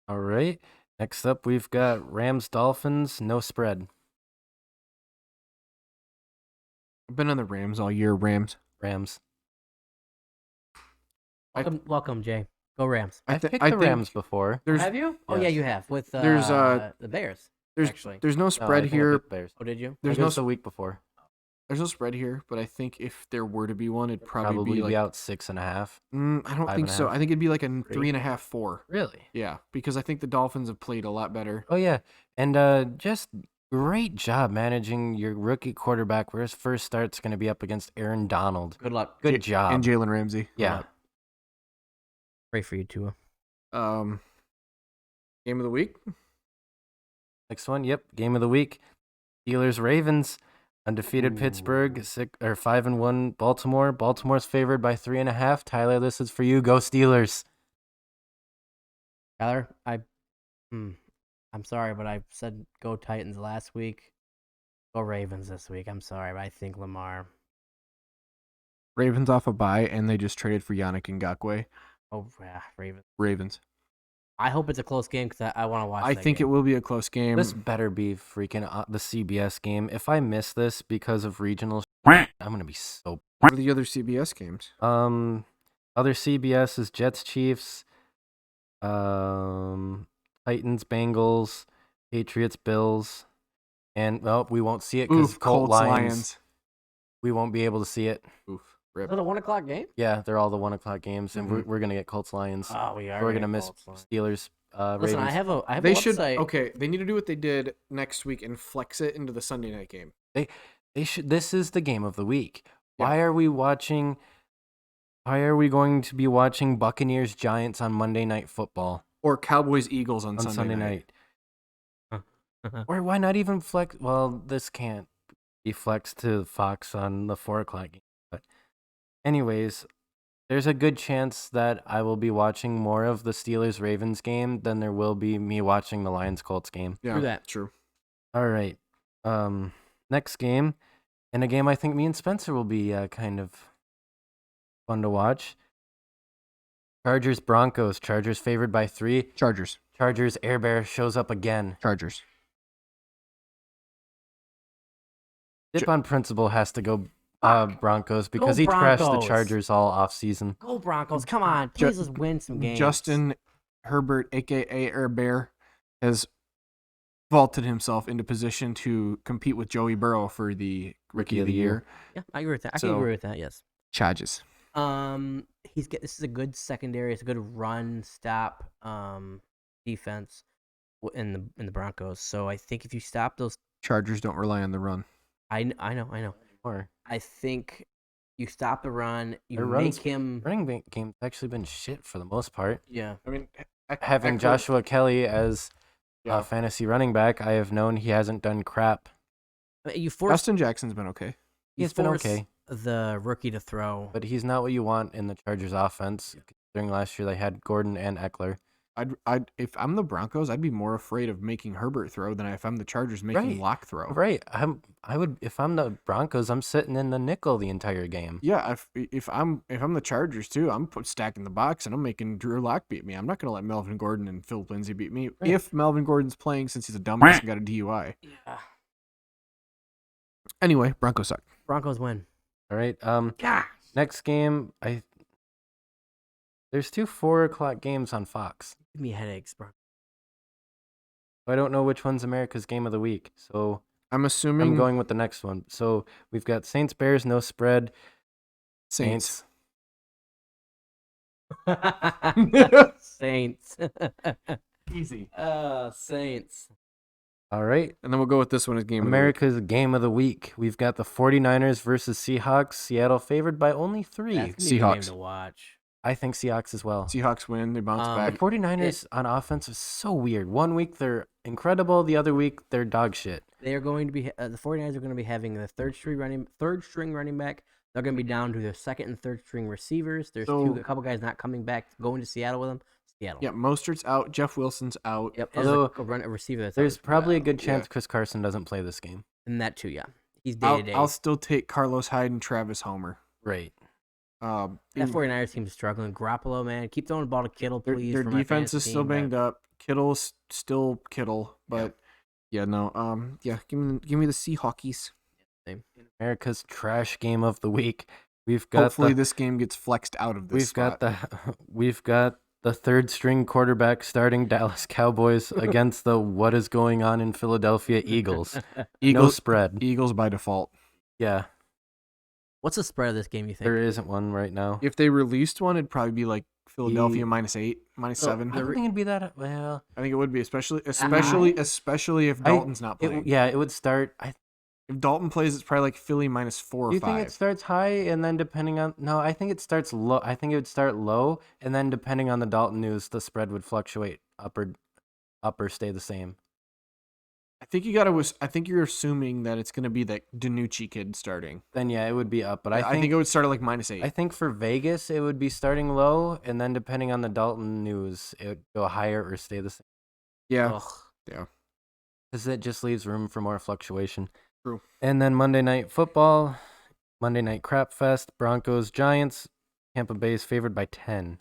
All right. Next up, we've got Rams Dolphins, no spread. I've been on the Rams all year. Rams. Welcome, Jay. Go Rams. I've picked the Rams before. Have you? Oh yeah, Yes. you have with There's, the Bears. Actually. There's no No, I spread think I here. picked Bears. Oh, did you? There's Maybe it no was the week before. There's no spread here, but I think if there were to be one, it'd probably, Probably be like. out 6.5. I don't think so. 5.5. I think it'd be like a 3.5, 4. Really? Yeah, because I think the Dolphins have played a lot better. Oh yeah, and just great job managing your rookie quarterback. Where his first start's going to be up against Aaron Donald. Good luck. Good job. And Jalen Ramsey. Yeah. Pray for you, Tua. Game of the week. Next one, yep, game of the week. Steelers Ravens. Undefeated Ooh. Pittsburgh, 5-1 Baltimore. Baltimore's favored by 3.5. Tyler, this is for you. Go Steelers. Tyler, I'm sorry, but I said go Titans last week. Go Ravens this week. I'm sorry, but I think Lamar. Ravens off a bye, and they just traded for Yannick Ngakoue. Oh yeah, Ravens. Ravens. I hope it's a close game because I want to watch. I that think game. it will be a close game. This better be freaking the CBS game. If I miss this because of regional, I'm gonna be so. What are the other CBS games? Other CBS is Jets Chiefs, Titans Bengals, Patriots Bills, and well, we won't see it because Oof, Colt Colts Lions. We won't be able to see it. Oof, Is rip. it a 1:00 game? Yeah, they're all the 1 o'clock games, and Mhm. we're gonna get Colts Lions. Oh, we are. We're gonna getting miss Colts Lions. Steelers. Listen, Ravens. I have a They should. website. Okay, they need to do what they did next week and flex it into the Sunday night game. They should. This is the game of the week. Yeah. Why are we watching? Why are we going to be watching Buccaneers Giants on Monday Night Football Or Cowboys Eagles on on Sunday night. Or why not even flex? Well, this can't be flexed to Fox on the 4 o'clock game. But, anyways, there's a good chance that I will be watching more of the Steelers Ravens game than there will be me watching the Lions Colts game. Yeah, True that. True. All right. Next game, and a game I think me and Spencer will be kind of fun to watch. Chargers Broncos. Chargers favored by 3. Chargers. Chargers Air Bear shows up again. Chargers. Dip on principle has to go Broncos because he trashed the Broncos. Chargers all off season. Go Broncos! Come on, please let's win some games. Justin Herbert, aka Air Bear, has vaulted himself into position to compete with Joey Burrow for the Rookie of the Year. Yeah, I agree with that. I So- can agree with that. Yes. Charges. This is a good secondary. It's a good run stop defense in the Broncos. So I think if you stop those, Chargers don't rely on the run. I know. Or I think you stop the run. You Their make runs- him. running back game's actually been shit for the most part. Yeah. I mean, Having Joshua Kelly as Yeah. a fantasy running back, I have known he hasn't done crap. You force. Justin Jackson's been okay. you He's been force okay, The rookie to throw. but he's not what you want in the Chargers offense. During last year, they had Gordon and Eckler. If I'm the Broncos, I'd be more afraid of making Herbert throw than if I'm the Chargers making Right. Locke throw. Right. I would if I'm the Broncos, I'm sitting in the nickel the entire game. Yeah, if I'm the Chargers too, I'm stacking the box and I'm making Drew Lock beat me. I'm not gonna let Melvin Gordon and Philip Lindsay beat me Right. if Melvin Gordon's playing since he's a dumbass and got a DUI. Yeah. Anyway, Broncos suck. Broncos win. All right. Yeah. Next game, there's 2 4 o'clock games on Fox. Give me headaches, bro. I don't know which one's America's game of the week, so I'm assuming I'm going with the next one. So we've got Saints Bears, no spread. Saints. Saints. Easy. Saints. All right. And then we'll go with this one as game of the week. America's game of the week. We've got the 49ers versus Seahawks. Seattle favored by only 3. That's gonna be a good game Seahawks. to watch. I think Seahawks as well. Seahawks win. They bounce Um, The back. 49ers on offense is so weird. One week they're incredible, the other week they're dog shit. They are going to be the 49ers are going to be having the third string running back. They're going to be down to their second and third string receivers. There's So- a couple guys not coming back, going to Seattle with them. Seattle. Yeah, Mostert's out. Jeff Wilson's out. Yep. There's Although, a receiver that's There's out. probably a good yeah. chance Chris Carson doesn't play this game. And that too, yeah. He's day to day. I'll still take Carlos Hyde and Travis Homer. Right. That 49ers team is struggling. Garoppolo, man, keep throwing the ball to Kittle, Their, please. their for my defense fantasy is still team, but- banged up. Kittle's still Kittle, but yeah, no. Yeah, give me the Seahawkies. America's trash game of the week. We've got Hopefully, the, this game gets flexed out of this. we've got the third string quarterback starting Dallas Cowboys against the what is going on in Philadelphia Eagles. No Eagles. spread. Eagles by default. Yeah, What's the spread of this game, you think? there isn't one right now. If they released one, it'd probably be like Philadelphia Ye- -8, -7. I don't think it'd be that well. I think it would be, especially if Dalton's not playing. It would start. If Dalton plays, it's probably like Philly -4 or Do you 5. think it starts high and then depending on? No, I think it starts low. I think it would start low and then depending on the Dalton news, the spread would fluctuate up or stay the same. think you gotta. I think you're assuming that it's gonna be that Danucci kid starting. Then yeah, it would be up. But I think it would start at like -8. I think for Vegas it would be starting low, and then depending on the Dalton news, it would go higher or stay the same. Yeah. Ugh. Yeah. Because it just leaves room for more fluctuation. True. And then Monday Night Football, Monday Night Crap Fest, Broncos, Giants. Tampa Bay is favored by 10.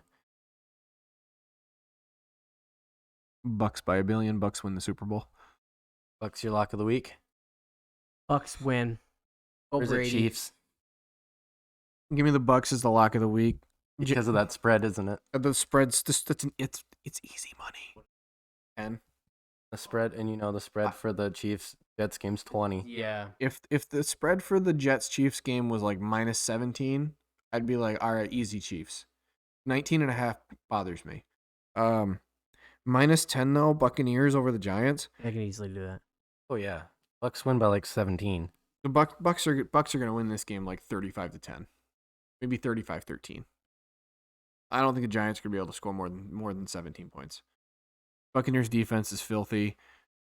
Bucks by $1 billion. Bucks win the Super Bowl. Bucks your lock of the week. Bucks win. Go Or is it Brady. Chiefs? Give me the Bucks as the lock of the week. Because of that spread, isn't it? The spreads. It's easy money. 10. The spread, and the spread for the Chiefs Jets game's 20. Yeah. If the spread for the Jets Chiefs game was like -17, I'd be like, all right, easy Chiefs. 19.5 bothers me. -10 though, Buccaneers over the Giants. I can easily do that. Oh yeah, Bucks win by like 17. The Bucks are gonna win this game like 35-10, maybe 35-13. I don't think the Giants are gonna be able to score more than 17 points. Buccaneers defense is filthy.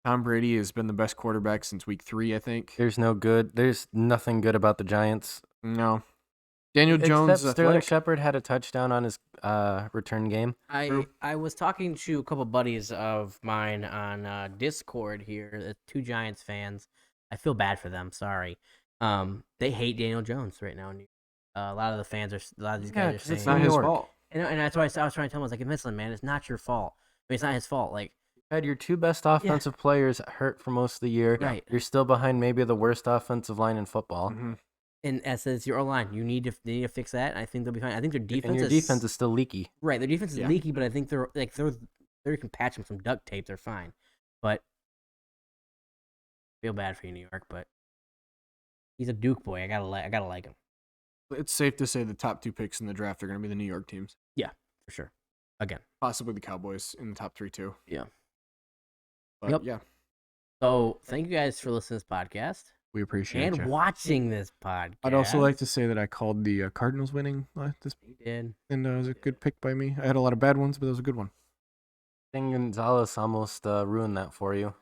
Tom Brady has been the best quarterback since week 3, I think. There's nothing good about the Giants. No. Daniel Jones. Except Sterling athletic. Shepard had a touchdown on his return game. I was talking to a couple buddies of mine on Discord here, 2 Giants fans. I feel bad for them. Sorry. They hate Daniel Jones right now. A lot of the fans a lot of these Yeah, guys are 'cause saying it's It's not New his York. fault. and that's why I was trying to tell him, I was like, listen, man, it's not your fault. I mean, it's not his fault. Like, You had your 2 best offensive players hurt for most of the year. Right. You're still behind maybe the worst offensive line in football. Mhm. and as it's your O-line, they need to fix that. I think they'll be fine. I think their defense And your defense is still leaky. right. Their defense is Yeah. leaky, but I think they can patch them some duct tape. They're fine. But feel bad for you, New York. But he's a Duke boy. I gotta like him It's safe to say the top 2 picks in the draft are going to be the New York teams. for sure. Again. Possibly the Cowboys in the top 3 too. Yeah. But Yep. yeah, So thank you guys for listening to this podcast we appreciate and you. watching this podcast. I'd also like to say that I called the Cardinals winning this, You did. and it was a good pick by me. I had a lot of bad ones, but it was a good one. Dang, Gonzalez almost ruined that for you.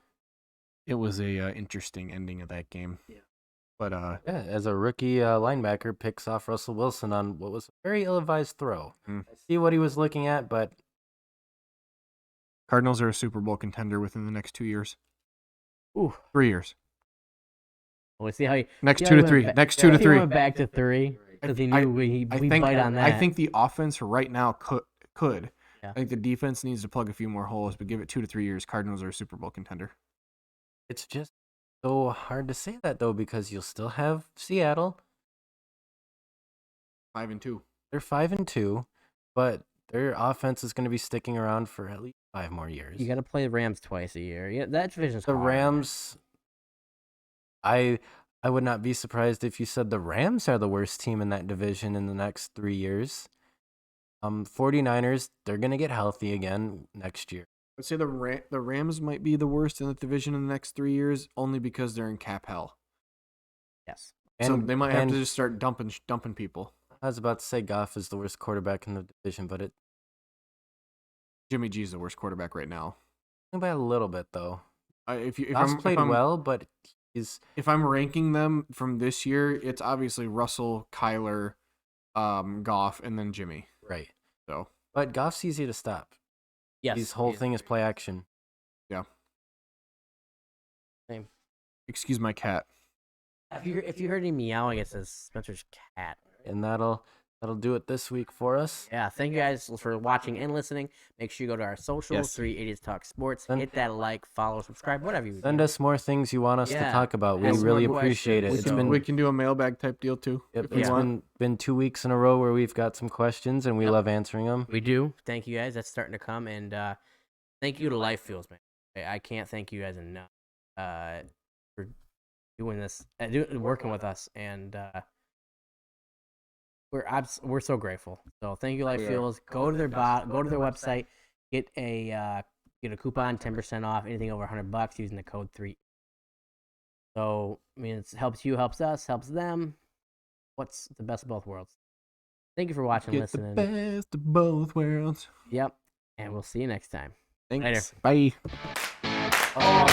It was a interesting ending of that game. Yeah. But Yeah, as a rookie linebacker picks off Russell Wilson on what was a very ill-advised throw. Mm. I see what he was looking at, but Cardinals are a Super Bowl contender within the next 2 years. Ooh. 3 years. We'll see how he. Next see how 2 he to went 3. back- Next see 2 to how he 3. went back to 3 because he I- knew we I bite think on that. I think the offense right now could. Yeah. I think the defense needs to plug a few more holes, but give it 2 to 3 years. Cardinals are a Super Bowl contender. it's just so hard to say that, though, because you'll still have Seattle. 5-2. They're 5-2, but their offense is going to be sticking around for at least 5 more years. You got to play the Rams twice a year. Yeah, that division's The hard. Rams, I would not be surprised if you said the Rams are the worst team in that division in the next 3 years. 49ers, they're going to get healthy again next year. I'd say the Rams might be the worst in the division in the next 3 years, only because they're in cap hell. Yes. So they might have and to just start dumping people. I was about to say Goff is the worst quarterback in the division, but Jimmy G's the worst quarterback right now. by a little bit, though. If Goff's played well, but he's if I'm ranking them from this year, it's obviously Russell, Kyler, Goff, and then Jimmy. right. So But Goff's easy to stop. Yes. His whole he thing is play action. Same. excuse my cat. If you heard any meowing, it says Spencer's cat. And that'll do it this week for us. Yeah, thank you guys for watching and listening. Make sure you go to our socials, Yes. 3 Idiots Talk Sports. Send- Hit that like, follow, subscribe, whatever you Send do. us more things you want us to Yeah. talk about. We Ask really more appreciate it. questions. It's So- been We can do a mailbag type deal too. Yep, if you it's want. been 2 weeks in a row where we've got some questions and we Yep. love answering them. We do. Thank you guys. That's starting to come. And thank you to Life Fuels, man. I can't thank you guys enough for doing this, working with us. And we're so grateful. So thank you, Life We are. Fuels. Go to their website, get a coupon, 10% off anything over $100 using the code 3. So I mean, it helps you, helps us, helps them. What's the best of both worlds? Thank you for watching, Get the listening. best of both worlds. Yep, and we'll see you next time. Thanks. Later. Bye. I'm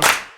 gonna-